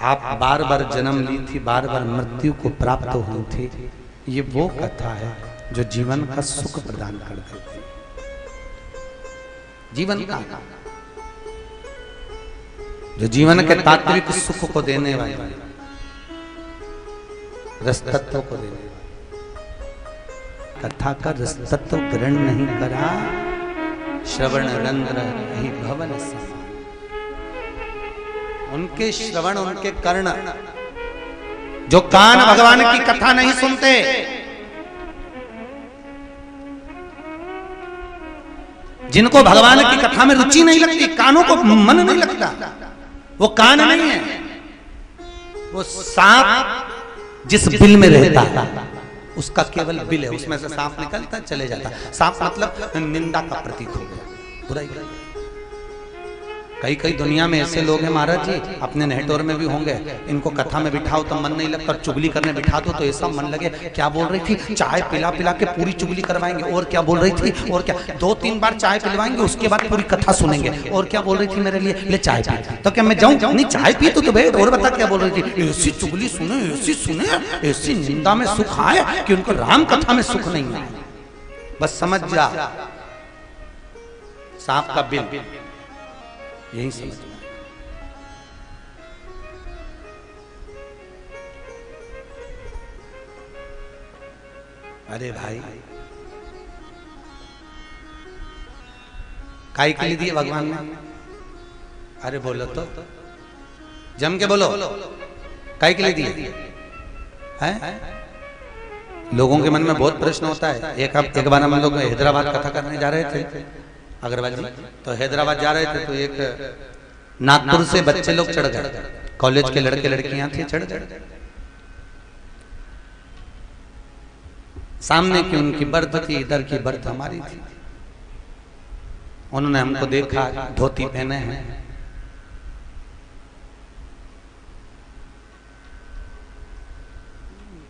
आप बार बार जन्म ली थी, बार बार मृत्यु को प्राप्त हुई थी। ये वो कथा है जो जीवन का सुख प्रदान कर देती, जीवन का, जो जीवन के तात्विक सुख को देने वाली, रसतत्व को देने वाली कथा का रसतत्व ग्रहण नहीं करा, श्रवण रंध्र ही भवन समान। उनके श्रवण, उनके कर्ण, जो कान भगवान की कथा नहीं सुनते, जिनको भगवान की कथा में रुचि नहीं लगती, कानों को मन नहीं लगता, वो कान नहीं है, वो सांप जिस बिल में रहता है उसका केवल बिल है, उसमें से सांप निकलता चले जाता। सांप मतलब निंदा का प्रतीक हो गया, बुराई। कई दुनिया में ऐसे लोग हैं महाराज जी, अपने नेटवर्क में भी होंगे, इनको कथा में बिठाओ तो मन नहीं लगता, चुगली करने बिठा दो तो ऐसा मन लगे क्या बोल रही थी, चाय पिला पिला के पूरी चुगली करवाएंगे, और क्या बोल रही थी, और क्या 2-3 बार चाय पिलवाएंगे, उसके बाद पूरी कथा सुनेंगे, और क्या बोल रही थी मेरे लिए, ले चाय पी, तो क्या मैं जाऊं, नहीं चाय पी तो बैठ, और बता क्या बोल रही थी, ऐसी चुगली सुने, ऐसी सुने, ऐसी निंदा में सुख आए कि उनको राम कथा में सुख नहीं आए। बस समझ जा, सांप का बिल यही समझना। अरे भाई, काय के लिए दिए भगवान ने, अरे बोलो तो, जम के बोलो, काय के लिए दिए हैं? लोगों के मन में बहुत प्रश्न होता है। एक बार हम लोग हैदराबाद कथा करने जा रहे थे अग्रवाल जी, तो हैदराबाद जा रहे थे तो एक नागपुर से बच्चे लोग चढ़ गए, कॉलेज के लड़के लड़कियां थे, चढ़ गए। सामने की उनकी बर्थ थी, इधर की बर्थ हमारी थी। उन्होंने हमको देखा, धोती पहने हैं,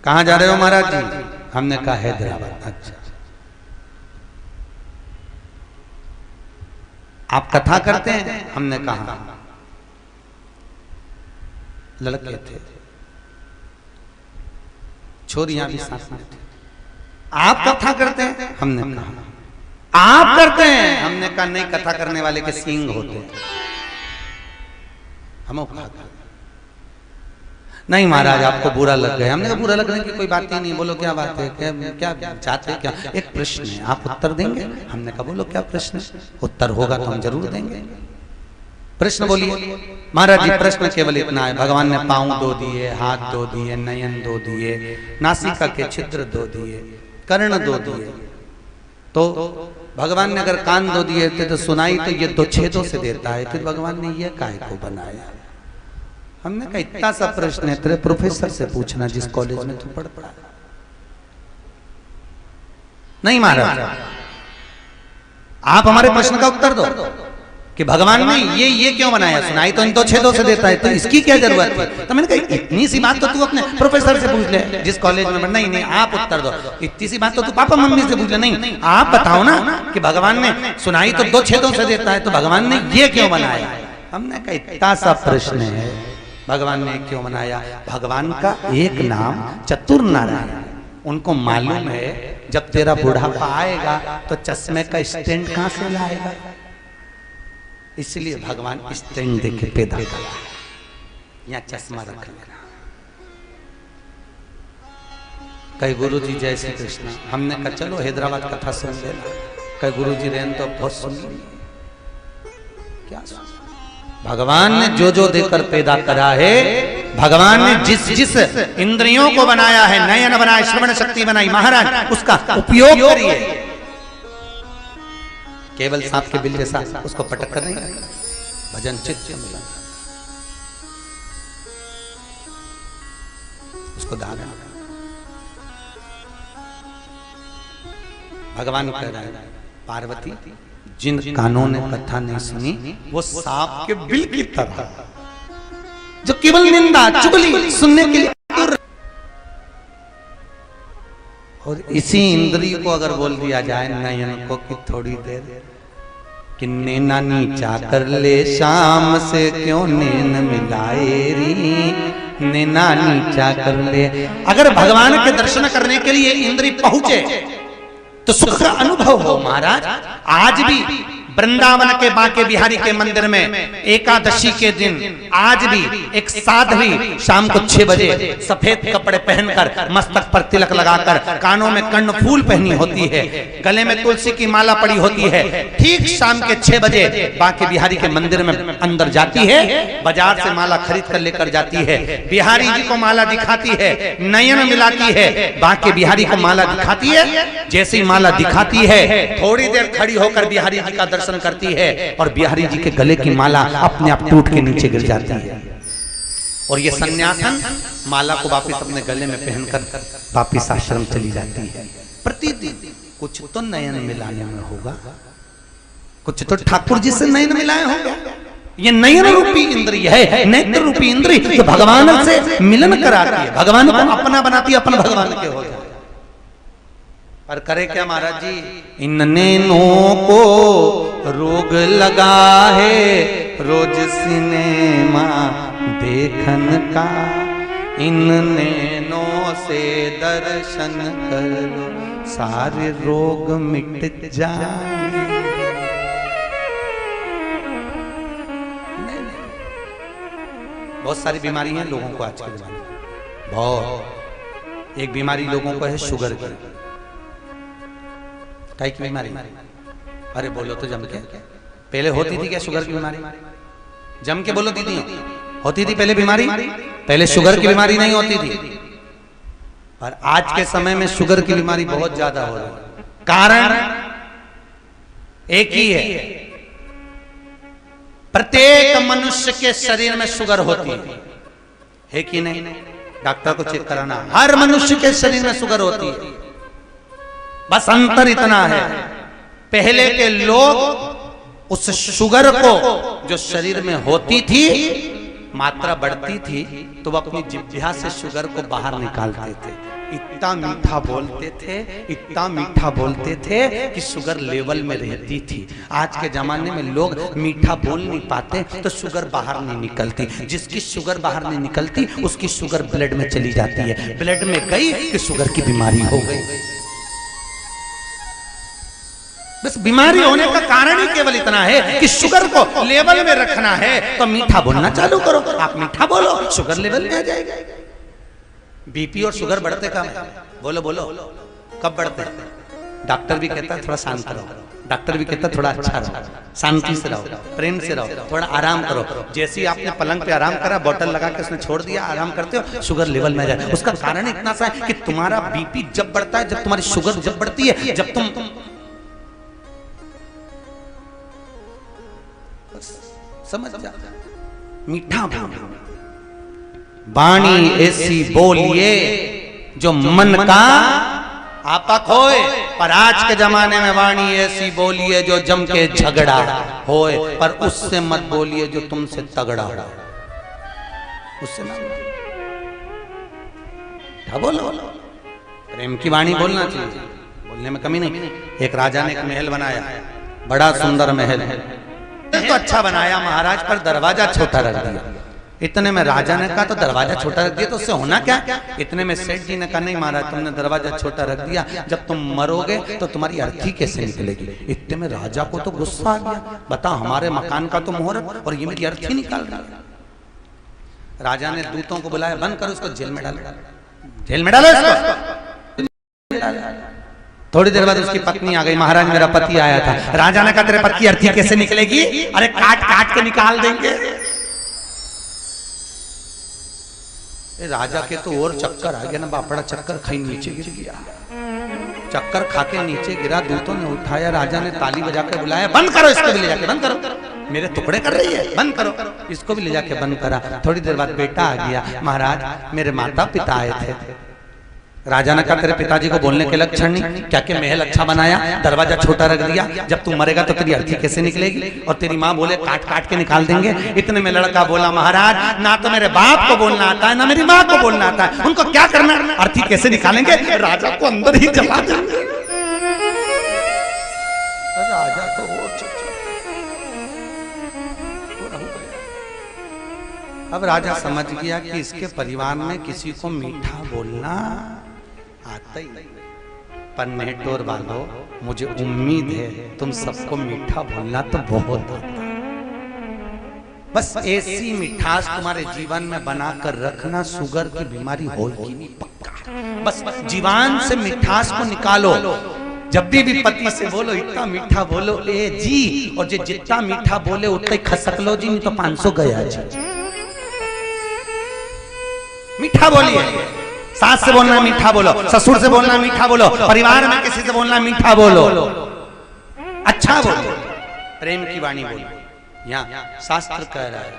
कहां जा रहे हो महाराज जी? हमने कहा हैदराबाद। अच्छा, आप कथा करते हैं? हमने कहा। लड़के थे, छोरियां भी साथ में थी। आप कथा करते हैं? हमने कहा। आप करते हैं? हमने कहा नहीं, कथा करने वाले के सींग होते हैं। हम कहा नहीं महाराज आपको बुरा लग गया। हमने कहा बुरा लगने की कोई बात ही नहीं, बोलो क्या बात है, क्या चाहते क्या? एक प्रश्न है, आप उत्तर देंगे? हमने कहा बोलो क्या प्रश्न है, उत्तर होगा तो हम जरूर देंगे। प्रश्न बोलिए। महाराज जी प्रश्न केवल इतना है, भगवान ने पांव दो दिए, हाथ दो दिए, नयन दो दिए, नासिका के छिद्र दो दिए, कर्ण दो दिए, तो भगवान ने अगर कान दो दिए थे तो सुनाई तो ये दो छेदों से देता है, फिर भगवान ने ये काहे को बनाया? हमने कहा इतना सा प्रश्न है तेरे प्रोफेसर से पूछना जिस कॉलेज में तू पढ़ता है। नहीं महाराज आप हमारे प्रश्न का उत्तर दो कि भगवान ने ये क्यों बनाया, सुनाई तो इन दो छेदों से देता है, तो इसकी क्या जरूरत है? तो मैंने कहा इतनी सी बात तो तू अपने प्रोफेसर से पूछ ले जिस कॉलेज में। नहीं आप उत्तर दो। इतनी सी बात तो तू पापा मम्मी से पूछ ले। नहीं आप बताओ ना कि भगवान ने सुनाई तो दो छेदों से देता है, तो भगवान ने ये क्यों बनाया? हमने कहा इतना सा प्रश्न है, भगवान ने क्यों बनाया? भगवान का एक नाम चतुर नारायण, उनको मालूम है जब तेरा बुढ़ापा आएगा तो चश्मे का स्टैंड कहां से लाएगा, इसलिए भगवान स्टैंड देके पैदा करा, यहाँ चश्मा रख लेना। कई गुरु जी जय श्री कृष्ण। हमने कहा चलो हैदराबाद कथा सुन लेना। कई गुरु जी रहन तो बहुत सुन ली। क्या सुन? भगवान ने जो जो देकर पैदा करा है, भगवान ने जिस जिस इंद्रियों को बनाया है, नयन बनाए, श्रवण शक्ति बनाई, महाराज उसका उपयोग करिए। केवल सांप के बिल जैसा उसको पटक कर नहीं, भजन चित्त मिला, उसको दान। भगवान कह रहा है पार्वती जिन कानों ने कथा नहीं सुनी वो सांप के बिल की तरह, जो केवल निंदा चुगली सुनने के लिए। और इसी इंद्रिय को अगर बोल दिया जाए नयन को कि थोड़ी देर कि नैना नीचा कर ले शाम से क्यों नैन मिलाए री, नैना नीचा कर ले। अगर भगवान के दर्शन करने के लिए इंद्रिय पहुंचे तो सुख का अनुभव हो। महाराज आज भी वृंदावन के बांके बिहारी के मंदिर में एकादशी के दिन आज भी एक साध्वी शाम को 6 बजे सफेद कपड़े पहनकर, मस्तक पर तिलक लगाकर, कानों में कर्ण फूल पहनी होती है, गले में तुलसी की माला पड़ी होती है, ठीक शाम के 6 बजे बांके बिहारी के मंदिर में अंदर जाती है, बाजार से माला खरीद कर लेकर जाती है, बिहारी जी को माला दिखाती है, नयन मिलाती है, बांके बिहारी को माला दिखाती है। जैसे ही माला दिखाती है थोड़ी देर खड़ी होकर बिहारी जी का दर्शन करती है और बिहारी जी के गले की माला अपने आप टूट के नीचे गिर जाती है। और ये सन्यासन माला को वापस अपने गले में पहनकर वापस आश्रम चली जाती है। प्रतिदिन कुछ तो नयन मिलाने में होगा, कुछ तो ठाकुर जी से नयन मिलाए होगा। ये नयन रूपी इंद्रिय है, नेत्र रूपी इंद्रिय जो भगवान से मिलन कराती है, भगवान को अपना बनाती है, अपना भगवान के हो जाए। पर करे क्या महाराज जी? इन नैनों को रोग लगा है रोज सिनेमा देखन का, इन नैनों से दर्शन करो सारे रोग मिट जाए। बहुत सारी बीमारी हैं लोगों को आज के जमाने में, बहुत। एक बीमारी लोगों को है शुगर की। काय की बीमारी? अरे बोलो तो जम के। पहले होती थी क्या शुगर की बीमारी? जम के बोलो दीदी, होती थी पहले बीमारी? पहले शुगर की बीमारी नहीं होती थी, पर आज के समय में शुगर की बीमारी बहुत ज्यादा हो रही है। कारण एक ही है, प्रत्येक मनुष्य के शरीर में शुगर होती है कि नहीं? डॉक्टर को चेक कराना, हर मनुष्य के शरीर में शुगर होती है। बस अंतर इतना है, पहले के लोग उस शुगर को जो शरीर में होती थी, मात्रा बढ़ती थी तो वो अपनी जिह्वा से शुगर को बाहर निकालते थे। इतना मीठा बोलते थे, इतना मीठा बोलते थे कि शुगर लेवल में रहती थी। आज के जमाने में लोग मीठा बोल नहीं पाते तो शुगर बाहर नहीं निकलती। जिसकी शुगर बाहर नहीं निकलती उसकी शुगर ब्लड में चली जाती है, ब्लड में गई कि शुगर की बीमारी हो गई। बस बीमारी होने का कारण ही केवल इतना है कि शुगर को लेवल में रखना है तो मीठा बोलना चालू करो। आप मीठा बोलो, शुगर लेवल में आ जाएगा। बीपी और शुगर बढ़ते कब? बोलो बोलो, कब बढ़ते? डॉक्टर भी कहता है थोड़ा शांत रहो, डॉक्टर भी कहता है थोड़ा अच्छा रहो, शांति से रहो, प्रेम से रहो, थोड़ा आराम करो। जैसे ही आपने पलंग पे आराम करा, बोतल लगा के उसने छोड़ दिया, आराम करते हो, शुगर लेवल में जाए। उसका कारण इतना सा है कि तुम्हारा बीपी जब बढ़ता है, जब तुम्हारी शुगर जब बढ़ती है, जब तुम समझ जा, मीठा बोलो, वाणी ऐसी बोलिए जो मन का आपा खोए। पर आज के जमाने में वाणी ऐसी बोलिए जो जम के झगड़ा होए, पर उससे मत बोलिए जो तुमसे तगड़ा हो, उससे ना बोलो। प्रेम की वाणी बोलना चाहिए, बोलने में कमी नहीं। एक राजा ने एक महल बनाया, बड़ा सुंदर महल है, तो अच्छा बनाया महाराज, पर दरवाजा छोटा रख दिया। इतने में राजा ने कहा तो दरवाजा छोटा रख दिया तो उससे होना क्या? इतने में सेठ जी ने कहा नहीं महाराज, तुमने दरवाजा छोटा रख दिया, जब तुम मरोगे तो तुम्हारी अर्थी कैसे निकलेगी? इतने में राजा को तो गुस्सा आ गया, बता हमारे मकान का तो मुहूर्त और ये मेरी अर्थी निकाल रहा है। राजा ने दूतों को बुलाया, बंद करो उसको, जेल में डालो, जेल में डालो इसको। थोड़ी देर बाद उसकी पत्नी आ गई, महाराज मेरा पति आया था। राजा ने कहा तेरे पति की अर्थी कैसे निकलेगी? अरे काट काट के निकाल देंगे। राजा के तो और चक्कर आ गया ना, बापड़ा चक्कर खाई नीचे गिर गया। चक्कर खा के नीचे गिरा, दूतों ने उठाया, राजा ने ताली बजा के बुलाया, बंद करो इसको भी ले जाके, बंद करो, मेरे टुकड़े कर रही है, बंद करो इसको भी ले जाके बंद करा। थोड़ी देर बाद बेटा आ गया, महाराज मेरे माता पिता आए थे। राजा ने कहा तेरे पिताजी को बोलने के लक्षण नहीं, क्या के महल अच्छा बनाया, दरवाजा छोटा रख दिया, जब तू मरेगा तो तेरी अर्थी कैसे निकलेगी? और तेरी माँ बोले काट काट के निकाल देंगे। इतने में लड़का बोला महाराज ना तो मेरे बाप को बोलना आता है ना मेरी माँ को बोलना आता है, उनको क्या करना, अर्थी कैसे निकालेंगे? राजा को अंदर ही जला देंगे। राजा तो अब राजा समझ गया कि इसके परिवार में किसी को मीठा बोलना आता ही नहीं। पर नेटोर वालों, मुझे उम्मीद है तुम सबको मीठा बोलना तो बहुत आता है। बस ऐसी मिठास तुम्हारे जीवन में बनाकर रखना, शुगर की बीमारी होगी नहीं, पक्का। बस जीवन से मिठास को निकालो। जब भी पति से बोलो इतना मीठा बोलो ए जी, और जितना मीठा बोले उतना ही खसक लो जी, नहीं तो 500 गया जी। मीठा बोलिए, सास से बोलना मीठा बोलो, ससुर से बोलना मीठा बोलो, परिवार में किसी से बोलना मीठा बोलो, अच्छा बोलो, प्रेम की वाणी बोलो। यहाँ शास्त्र कह रहा है,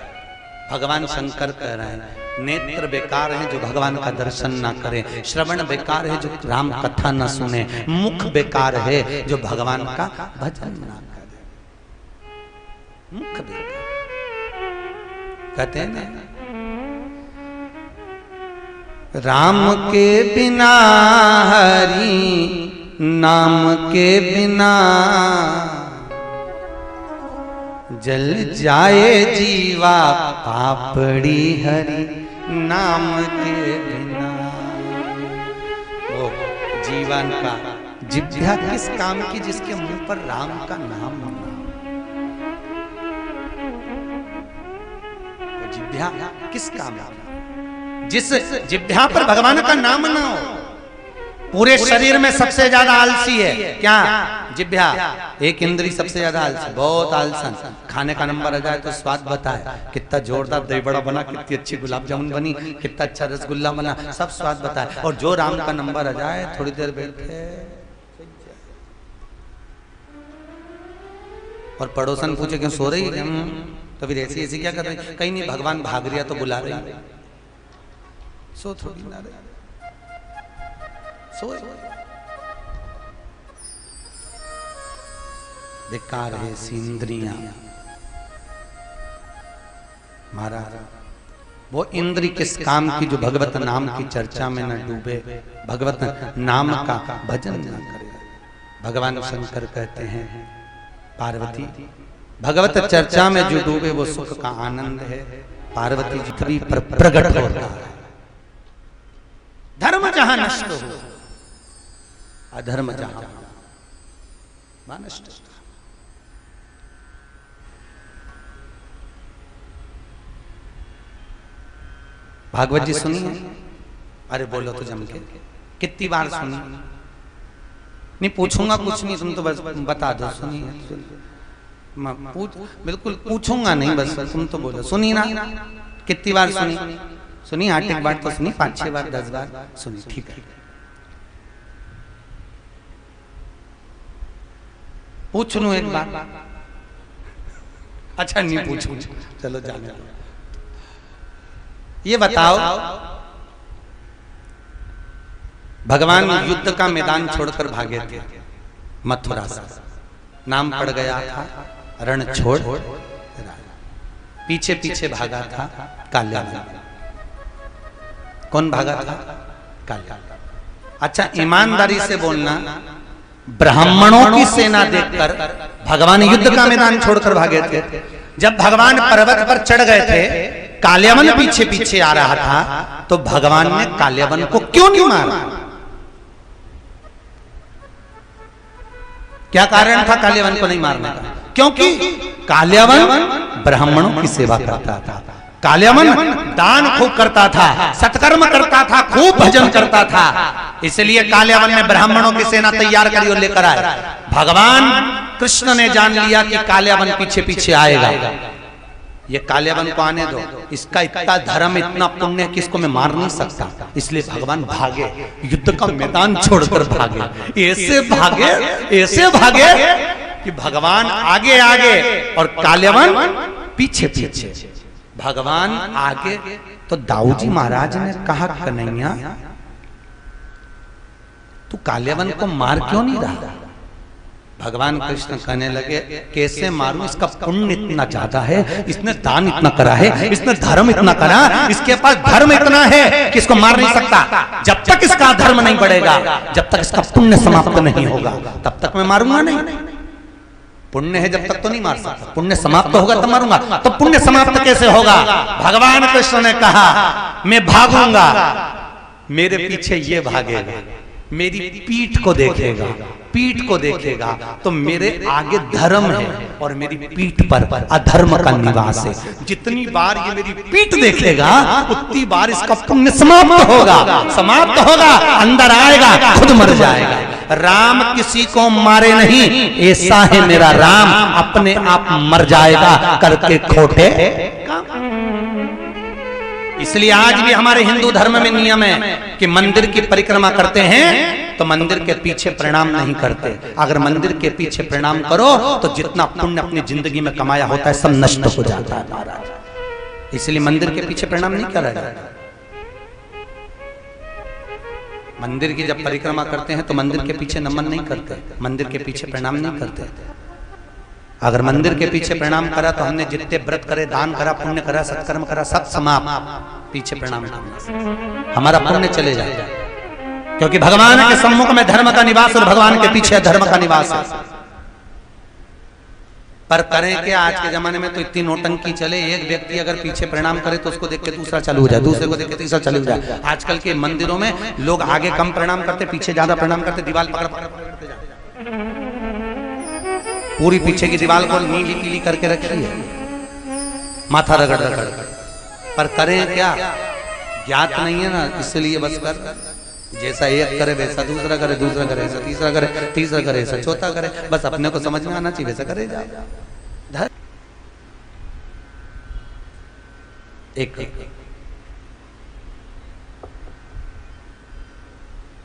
भगवान शंकर कह रहे हैं, नेत्र बेकार है जो भगवान का दर्शन ना करे, श्रवण बेकार है जो राम कथा ना सुने, मुख बेकार है जो भगवान का भजन ना करे। मुख बेकार कहते हैं ना, राम के बिना हरि नाम के बिना जल जाए जीवा, पापड़ी हरि नाम के बिना। वो जीवन का जिह्वा किस काम की जिसके मुंह पर राम का नाम ना, वो जिह्वा किस काम की जिस जिह्वा पर भगवान का नाम ना हो, पूरे शरीर में सबसे ज्यादा आलसी है क्या? जिह्वा। एक इंद्री सबसे ज्यादा आलसी, बहुत आलसन। खाने का नंबर आ जाए तो स्वाद बताए, कितना जोरदार दही बड़ा बना, कितनी अच्छी गुलाब जामुन बनी, कितना अच्छा रसगुल्ला बना, सब स्वाद बताए। और जो राम का नंबर आ जाए थोड़ी देर बैठे और पड़ोसन पूछे क्यों सो रही है, तो फिर ऐसी ऐसी क्या कर रही? कहीं नहीं, भगवान भाग रिया तो बुला रही, सो थोड़ी ना रही, सो। बेकार है इंद्रियां। महाराज वो इंद्री किस काम की जो भगवत नाम की चर्चा में न डूबे, भगवत नाम का भजन न करे। भगवान शंकर कहते हैं पार्वती भगवत चर्चा में जो डूबे वो सुख का आनंद है। पार्वती जी कभी प्रकट होता है। धर्म जहां नष्ट हो, अधर्म जहां नष्ट। भागवत जी सुनी है? अरे बोलो तो जम के, कितनी बार सुनी? नहीं पूछूंगा कुछ नहीं, तुम तो बस बता दो सुनी है। बिल्कुल पूछूंगा नहीं, बस तुम तो बोलो सुनी ना। कितनी बार सुनी? सुनी 8 बार तो सुनी, 5-6 बार 10 बार सुनी, ठीक है। पूछ लूं एक बार? अच्छा नहीं पूछूं, चलो जाने दो। ये बताओ, भगवान युद्ध का मैदान छोड़कर भागे थे मथुरा से, नाम पड़ गया था रण छोड़, पीछे पीछे भागा था काल्यावन। कौन भागा था? काल्यावन। अच्छा ईमानदारी से बोलना, ब्राह्मणों की सेना देखकर भगवान युद्ध का मैदान छोड़कर भागे थे। जब भगवान पर्वत पर चढ़ गए थे, काल्यावन पीछे पीछे आ रहा था, तो भगवान ने काल्यावन को क्यों नहीं मारा? क्या कारण था काल्यावन को नहीं मारने का? क्योंकि काल्यावन ब्राह्मणों की सेवा करता था, काल्यावन दान खूब करता था, सत्कर्म करता था, खूब भजन करता था। इसलिए काल्यावन ने ब्राह्मणों की सेना तैयार करी और लेकर आए। भगवान कृष्ण ने जान लिया कि काल्यावन पीछे पीछे आएगा, ये काल्यावन को आने दो, इसका इतना धर्म इतना पुण्य कि इसको मैं मार नहीं सकता। इसलिए भगवान भागे, युद्ध का मैदान छोड़कर भागे। ऐसे भागे, ऐसे भागे कि भगवान आगे आगे और काल्यावन पीछे पीछे। भगवान आगे तो दाऊजी महाराज ने कहा, कन्हैया तू काल्यावन को मार क्यों नहीं रहा? भगवान कृष्ण कहने लगे, कैसे मारूं? इसका पुण्य इतना ज्यादा है, इसने दान इतना करा है, इसने धर्म इतना करा, इसके पास धर्म इतना है कि इसको मार नहीं सकता। जब तक इसका धर्म नहीं बढ़ेगा, जब तक इसका पुण्य समाप्त नहीं होगा, तब तक मैं मारूंगा नहीं। पुण्य है जब तक तो नहीं मार सकता, पुण्य समाप्त होगा तब मारूंगा। तो पुण्य समाप्त कैसे होगा? भगवान कृष्ण ने कहा, मैं भागूंगा, मेरे पीछे ये भागेगा, मेरी पीठ को देखेगा, पीठ को देखेगा तो मेरे आगे धर्म है और मेरी पीठ पर अधर्म का निवास है। जितनी बार ये मेरी पीठ देखेगा उतनी बार इसका पुण्य समाप्त होगा, समाप्त होगा, अंदर आएगा, खुद मर जाएगा। राम किसी को मारे नहीं, ऐसा है मेरा राम, अपने आप मर जाएगा करके खोटे। इसलिए आज भी हमारे हिंदू धर्म में नियम है कि मंदिर की परिक्रमा करते हैं तो मंदिर के पीछे प्रणाम नहीं करते। अगर मंदिर के पीछे प्रणाम करो तो जितना पुण्य अपनी जिंदगी में कमाया होता है सब नष्ट हो जाता है महाराज। इसलिए मंदिर के पीछे प्रणाम नहीं करा जाता। मंदिर की जब परिक्रमा करते हैं तो मंदिर के पीछे नमन नहीं करते, मंदिर के पीछे प्रणाम नहीं करते। अगर मंदिर के पीछे प्रणाम करा तो हमने जितने व्रत करे, दान करा, पुण्य करा, सत्कर्म करा, सब समाप्त। पीछे प्रणाम करने हमारा पुण्य चले जाएगा, क्योंकि भगवान के सम्मुख में धर्म का निवास और भगवान के पीछे धर्म का निवास है। पर करें क्या? आज के जमाने में तो इतनी नोटंकी चले, एक व्यक्ति अगर पीछे प्रणाम करे तो उसको देख के दूसरा चालू हो जाए, दूसरे को देख के तीसरा चालू हो जाए। आजकल के मंदिरों में लोग आगे कम प्रणाम करते, पीछे ज्यादा प्रणाम करते, दीवार पकड़ते जाते, पूरी पीछे की दीवार को नीली पीली करके रखी है, माथा रगड़ रगड़। पर करें क्या? ज्ञात नहीं है ना, इसलिए बस कर। जैसा एक करे वैसा दूसरा करे, दूसरा करे ऐसा तीसरा करे, तीसरा करे ऐसा चौथा करे, बस अपने को समझ में आना चाहिए वैसा करे जाओ। एक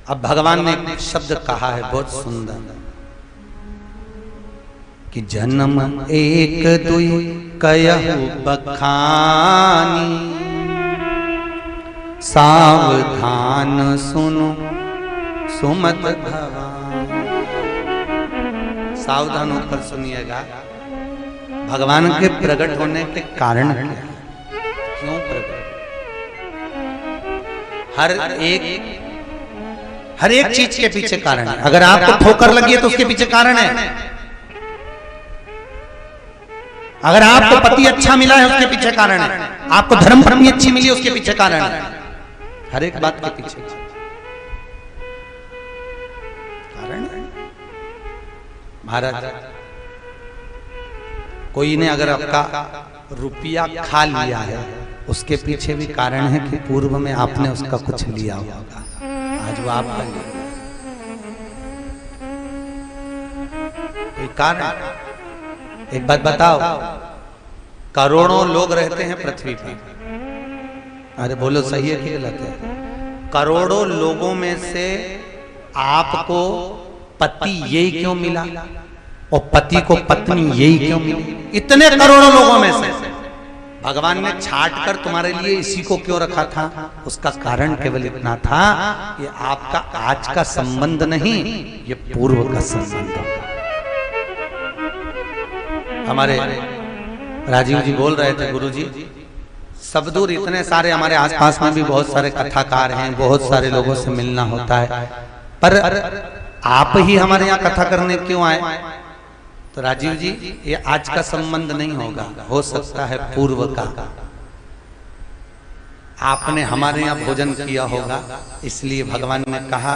अब भगवान ने एक शब्द कहा है बहुत सुंदर कि जन्म एक दुई कयहु बखानी, सावधान सुनो सुमत भवानी। सावधान होकर सुनिएगा, भगवान के प्रकट होने के कारण क्या है, क्यों प्रकट? हर एक चीज के पीछे कारण है। अगर आपको ठोकर लगी है तो उसके पीछे कारण है। अगर आपको पति अच्छा मिला है उसके पीछे कारण है। आपको धर्म पत्नी अच्छी मिली उसके पीछे कारण है। हर एक बात के पीछे कारण है। महाराज, कोई ने अगर आपका रुपया खा लिया है उसके पीछे भी कारण है कि पूर्व में आपने उसका कुछ लिया होगा, आज वो आपका लिया। कोई कारण। एक बात बताओ, करोड़ों लोग रहते हैं पृथ्वी पर, अरे बोलो सही है कि गलत है? करोड़ों लोगों में से आपको पति यही क्यों मिला और पति को पत्नी यही क्यों मिली? इतने करोड़ों लोगों में से भगवान ने छाट कर तुम्हारे लिए इसी को क्यों रखा था? उसका कारण केवल इतना था, ये आपका आज का संबंध नहीं, ये पूर्व का संबंध होगा। हमारे राजीव जी बोल रहे थे, गुरुजी सब दूर इतने सारे हमारे आसपास में भी बहुत सारे कथाकार हैं, बहुत सारे लोगों से मिलना होता है, पर आप ही हमारे यहाँ कथा करने क्यों आए? तो राजीव जी ये आज का संबंध नहीं होगा, हो सकता है पूर्व का। आपने हमारे यहाँ भोजन किया होगा, इसलिए भगवान ने कहा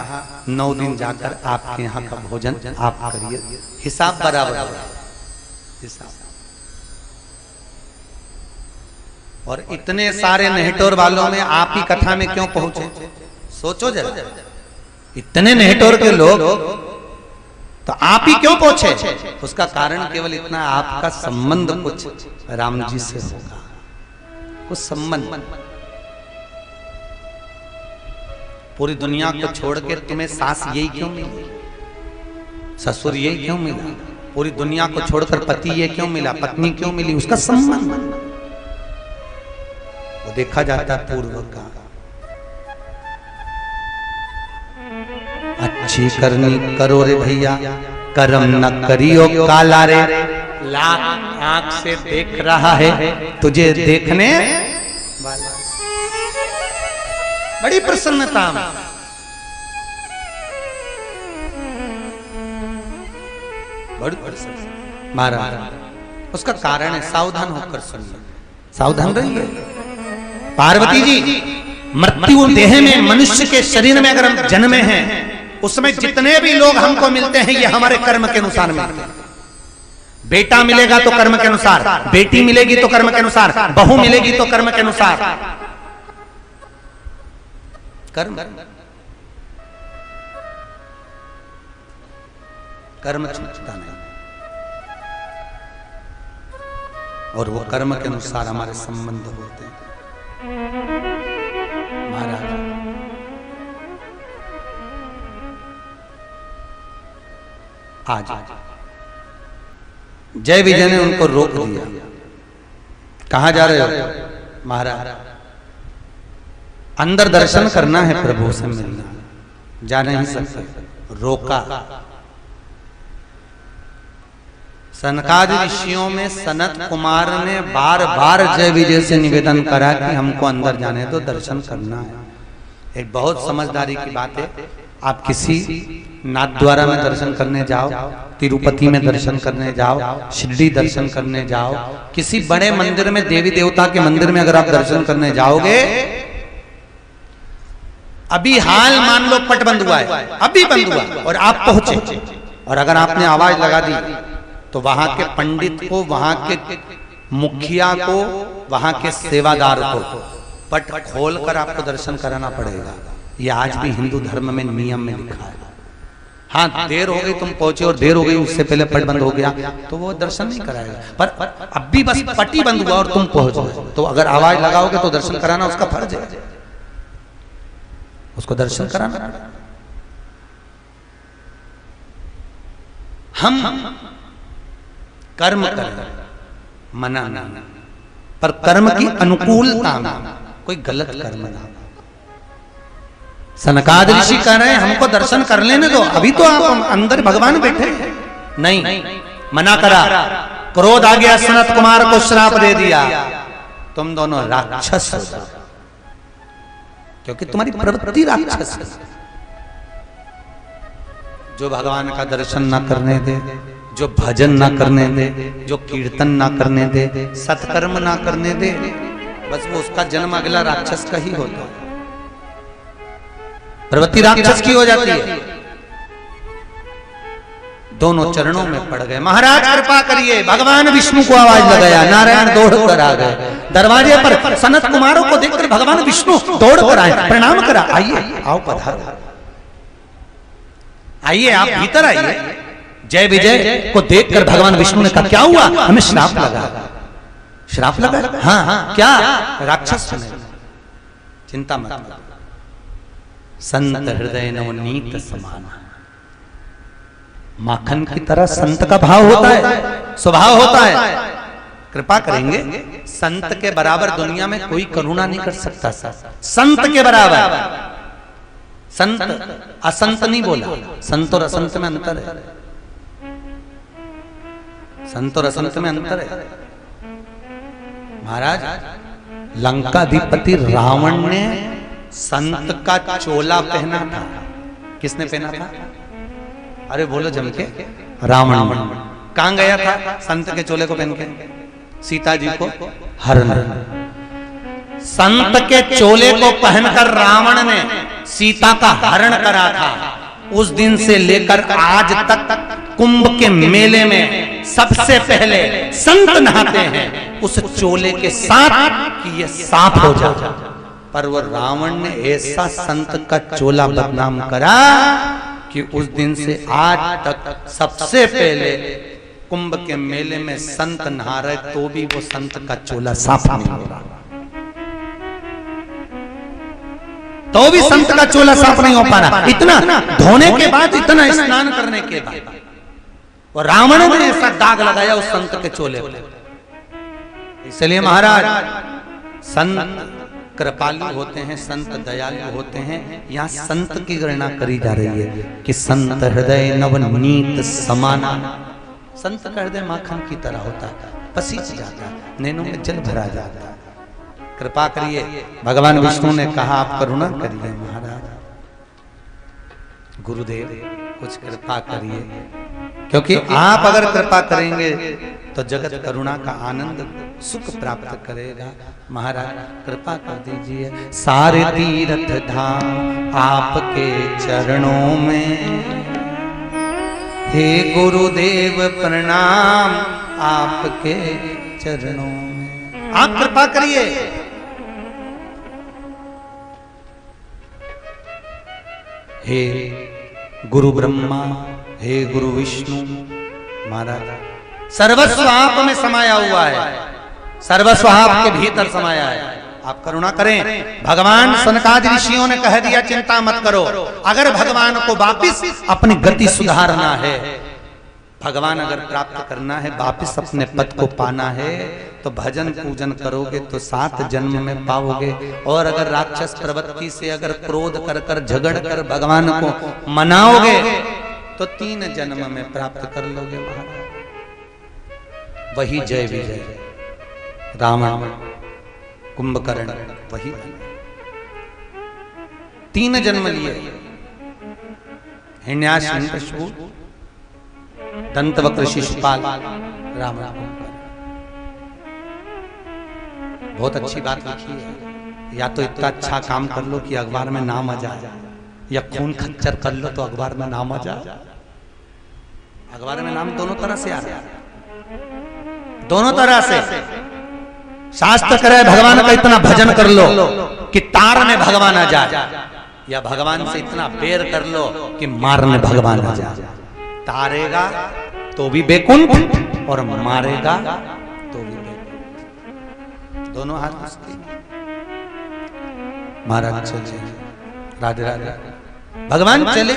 9 दिन जाकर आपके यहाँ का भोजन आप करिए, हिसाब बराबर होगा। हिसाब। और इतने सारे नेहटोर वालों में आप ही कथा में क्यों पहुंचे? सोचो जरा, इतने नेहटोर के लोग तो आप ही क्यों पहुंचे? उसका कारण केवल इतना, आपका संबंध कुछ राम जी से होगा, कुछ संबंध। पूरी दुनिया को छोड़ के तुम्हें सास यही क्यों मिली, ससुर यही क्यों मिला? पूरी दुनिया को छोड़कर पति ये क्यों मिला, पत्नी क्यों मिली? उसका संबंध वो देखा जाता है पूर्व का। अच्छी करनी करो रे भैया, कर्म न करियो काला रे, लाख आंख से देख रहा है तुझे देखने वाला। बड़ी प्रसन्नता में बड़ी प्रसन्नता महाराज, उसका कारण है सावधान होकर सुनिए, सावधान रहिए। पार्वती जी, मृत्यु देह में मनुष्य के शरीर में अगर हम जन्मे हैं, उसमें जितने भी लोग हमको मिलते हैं ये हमारे कर्म के अनुसार मिलते हैं। बेटा मिलेगा तो कर्म के अनुसार, बेटी मिलेगी तो कर्म के अनुसार, बहू मिलेगी तो कर्म के अनुसार। कर्म कर्म छूटता नहीं, और वो कर्म के अनुसार हमारे संबंध होते हैं। महाराज, आज जय विजय ने उनको रोक दिया। कहां जा रहे हो? महाराज, अंदर दर्शन करना है, प्रभु से मिलना, जा नहीं सकते। रोका। सनकादि ऋषियों में सनत कुमार ने बार बार जय विजय से निवेदन करा कि हमको अंदर जाने दो, दर्शन करना है। एक बहुत समझदारी की बात है, आप किसी नाथद्वारा में दर्शन करने जाओ, तिरुपति में दर्शन करने जाओ, शिरडी दर्शन करने जाओ, किसी बड़े मंदिर में, देवी देवता के मंदिर में अगर आप दर्शन करने जाओगे, अभी हाल मान लो पट बंद हुआ है, अभी बंद हुआ और आप पहुंचे, और अगर आपने आवाज लगा दी तो वहां के पंडित को, वहां के मुखिया को, वहां के सेवादार को पट खोलकर आपको दर्शन कराना पड़ेगा। ये आज भी हिंदू धर्म में नियम में लिखा है। हाँ, देर हो गई तुम पहुंचे और देर हो गई उससे पहले पट बंद हो गया तो वो दर्शन नहीं कराएगा। पर अब भी बस पटी बंद हुआ और तुम पहुंच गए तो अगर आवाज लगाओगे तो दर्शन कराना उसका फर्ज है, उसको दर्शन कराना। हम कर्म करें, मना ना, पर कर्म की अनुकूलता में कोई गलत कर्म ना। सनकादिक ऋषि कह रहे हैं हमको दर्शन कर लेने दो, अभी तो आप अंदर भगवान बैठे। नहीं, मना करा, क्रोध आ गया, सनत कुमार को श्राप दे दिया, तुम दोनों राक्षस हो जाओ, क्योंकि तुम्हारी प्रवृत्ति राक्षस है। जो भगवान का दर्शन ना करने दे, जो भजन ना करने दे, जो कीर्तन ना करने दे, सत्कर्म ना करने दे, बस वो उसका जन्म अगला राक्षस का ही होता है, प्रवृत्ति राक्षस की हो जाती है। दोनों चरणों में पड़ गए, महाराज कृपा करिए। भगवान विष्णु को आवाज लगाया, नारायण दौड़ कर आ गए दरवाजे पर। सनत कुमारों को देखकर भगवान विष्णु दौड़ कर आए, प्रणाम करा, आइए आओ पधारो, आइए आप भीतर आइए। जय विजय को देखकर भगवान विष्णु ने कहा क्या हुआ? हमें श्राप लगा। श्राप लगा? हाँ हाँ, क्या? राक्षस बने। चिंता मत करो, संत हृदय नवनीत समान, माखन की तरह संत का भाव होता है, स्वभाव होता है। कृपा करेंगे, संत के बराबर दुनिया में कोई करुणा नहीं कर सकता। संत के बराबर, संत असंत नहीं बोला, संत और असंत में अंतर है, संत और असंत में अंतर है। महाराज, लंकाधिपति रावण ने संत का चोला पहना था। किसने पहना था? अरे बोलो जम के, रावण। कहां गया था संत के चोले को पहन के? सीता जी को हरण। संत के चोले को पहनकर रावण ने सीता का हरण करा था। उस दिन से लेकर आज तक कुंभ के मेले में सबसे पहले संत नहाते हैं उस चोले के साथ कि ये साफ हो जाए। पर वो रावण ने ऐसा संत का चोला बदनाम करा कि उस दिन से आज तक सबसे पहले कुंभ के मेले में संत नहा रहे तो भी वो संत का चोला साफ नहीं हो रहा, तो भी संत का चोला साफ नहीं हो पा रहा। इतना धोने के बाद, इतना स्नान करने के बाद, और रावण ने ऐसा दाग लगाया उस संत के चोले पर। इसलिए महाराज, संत कृपालु होते हैं, संत दयालु होते हैं। यहाँ संत की गणना करी जा रही है कि संत हृदय नवनीत समाना। संत का हृदय माखन की तरह होता है, पसीज जाता है, नैनों में जल भरा जाता है। कृपा करिए, भगवान विष्णु ने कहा आप करुणा करिए महाराज, गुरुदेव कुछ कृपा करिए, क्योंकि आप अगर कृपा करेंगे तो जगत करुणा का आनंद सुख प्राप्त करेगा। महाराज कृपा कर दीजिए। सारे तीर्थ धाम आपके चरणों में, हे गुरुदेव प्रणाम आपके चरणों में। आप कृपा करिए। हे गुरु ब्रह्मा, हे गुरु विष्णु, महाराज सर्वस्व आप में समाया हुआ है, सर्वस्व आपके भीतर समाया है। आप करुणा करें। भगवान सनकादि ऋषियों ने कह दिया चिंता मत करो। अगर भगवान को वापिस अपनी गति सुधारना है, भगवान अगर प्राप्त करना है, वापिस अपने पद को पाना है, तो भजन पूजन करोगे तो 7 जन्म में पाओगे। और अगर राक्षस प्रवृत्ति से अगर क्रोध कर कर झगड़ कर भगवान को मनाओगे तो 3 जन्म में प्राप्त कर लोगे महाराज। वही जय विजय, रावण, कुंभकर्ण, वही 3 जन्म लिए। हिरण्याकशिपु, दंतवक्र शिशुपाल, रावण। बहुत अच्छी बात लिखी है। या तो इतना अच्छा काम कर लो कि अखबार में नाम आ जाए, या खून खच्चर कर लो तो अखबार में नाम आ जाए। अखबार में नाम दोनों तरह से आ रहा है, दोनों तरह से। शास्त्र करे भगवान का इतना भजन कर लो कि तार में भगवान आ जाए, या भगवान से इतना बेर कर लो कि मारने भगवान आ जाए। तारेगा तो भी बेकुंठ और मारेगा तो भी बेकुंठ, दोनों हाथ उसके। महाराज चले, राधे राधे, भगवान चले,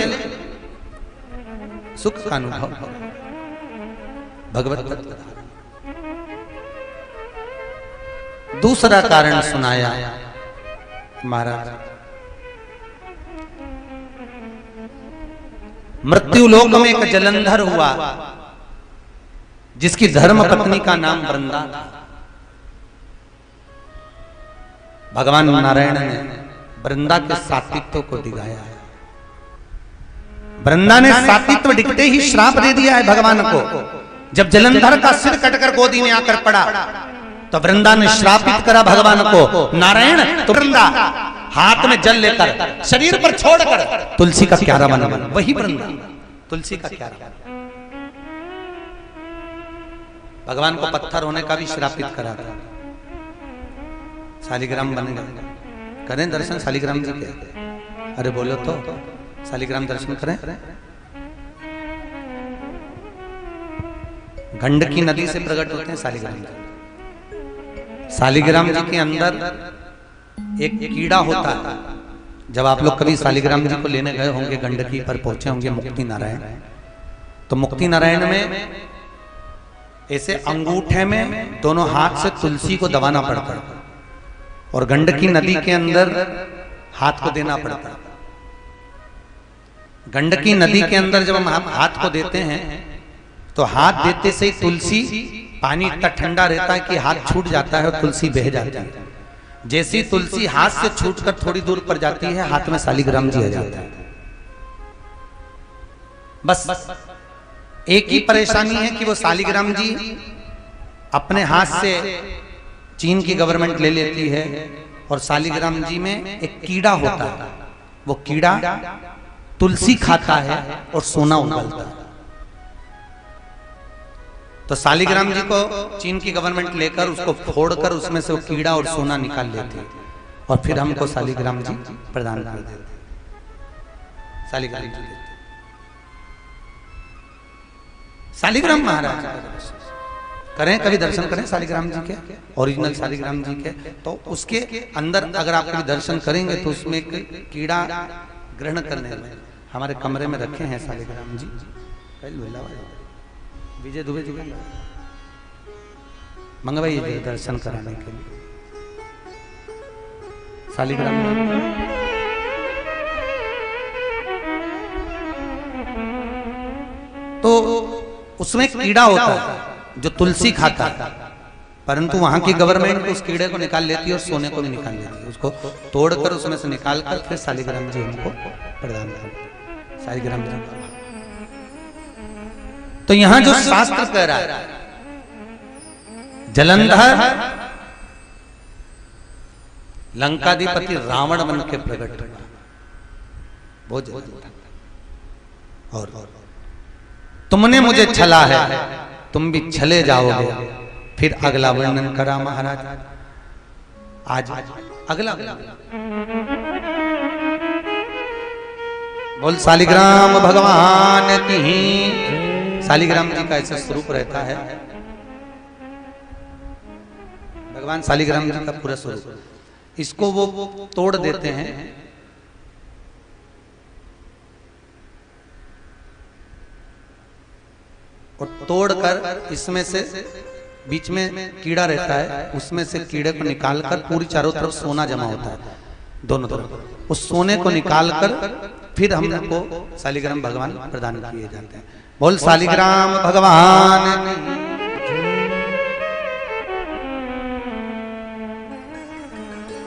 सुख का अनुभव भगवत तत्व। दूसरा कारण सुनाया महाराज, मृत्यु लोक में एक जलंधर हुआ जिसकी धर्म पत्नी का नाम वृंदा था। भगवान नारायण ने वृंदा के सात्वित्व को दिखाया है। वृंदा ने सात्वित्व दिखते ही श्राप दे दिया है भगवान को। जब जलंधर का सिर कटकर गोदी में आकर पड़ा तो वृंदा ने श्रापित करा भगवान को, नारायण तो वृंदा हाथ में जल लेकर शरीर पर छोड़कर तुलसी का क्यारा बना। वही वृंदा तुलसी का क्यारा। भगवान को पत्थर होने का भी श्रापित करा था। शालिग्राम बनेगा, करें दर्शन शालिग्राम जी के? अरे बोलो तो शालिग्राम दर्शन करें। गंडकी नदी से प्रकट होते हैं शालिग्राम जी। शालिग्राम जी के अंदर एक कीड़ा होता है। जब आप लोग कभी शालिग्राम जी को लेने गए होंगे, गंडकी पर पहुंचे होंगे मुक्ति नारायण, तो मुक्ति नारायण में ऐसे अंगूठे में दोनों हाथ से तुलसी को दबाना पड़ता है और गंडकी नदी के अंदर हाथ को देना पड़ता है। गंडकी नदी के अंदर जब हम हाथ को देते हैं तो हाथ देते से ही तुलसी, पानी इतना ठंडा रहता है कि हाथ छूट जाता है और तुलसी बह जाती है। जैसे ही तुलसी हाथ से छूटकर थोड़ी दूर पर जाती है, हाथ में शालिग्राम जी आ जाता है। बस एक ही परेशानी है कि वो शालिग्राम जी अपने हाथ से चीन की गवर्नमेंट ले लेती है और शालिग्राम जी में एक कीड़ा होता है। वो कीड़ा तुलसी खाता है और सोना उगलता है। तो शालिग्राम जी को चीन की गवर्नमेंट लेकर उसको फोड़कर उसमें से वो कीड़ा और सोना निकाल लेती है और फिर हमको शालिग्राम जी प्रदान कर देते। शालिग्राम जी देते। शालिग्राम महाराज करें, कभी दर्शन करें शालिग्राम जी के, ओरिजिनल शालिग्राम जी के। तो उसके अंदर अगर आप कभी दर्शन करेंगे तो उसमें एक कीड़ा ग्रहण करने में हमारे कमरे में रखे हैं शालिग्राम जी। विजय दुबे जी मंगवाइए दर्शन कराने के लिए शालिग्राम। तो उसमें कीड़ा होता है जो तुलसी खाता है, परंतु वहां की गवर्नमेंट उस कीड़े को निकाल लेती है और सोने को भी निकाल लेती है। उसको तोड़कर उसमें से निकालकर फिर शालिग्राम जी हमको प्रदान करते हैं। शालिग्राम जी तो यहां जो शास्त्र कह रहा है, जलंधर लंकाधिपति रावण बन के प्रकट हुआ, बहुत जल्दी। और तुमने मुझे छला है, तुम भी छले जाओगे। फिर अगला वर्णन करा महाराज। आज अगला बोल शालिग्राम भगवान की। शालिग्राम जी का ऐसा स्वरूप रहता है। भगवान शालिग्राम जी का पूरा स्वरूप, इसको वो तोड़ देते हैं। और तोड़कर इसमें से बीच में कीड़ा रहता है, उसमें से कीड़े को निकालकर पूरी चारों तरफ सोना जमा होता है, दोनों तरफ। उस सोने को निकालकर फिर हमको शालिग्राम भगवान प्रदान किए जाते हैं। बोल शालिग्राम भगवान।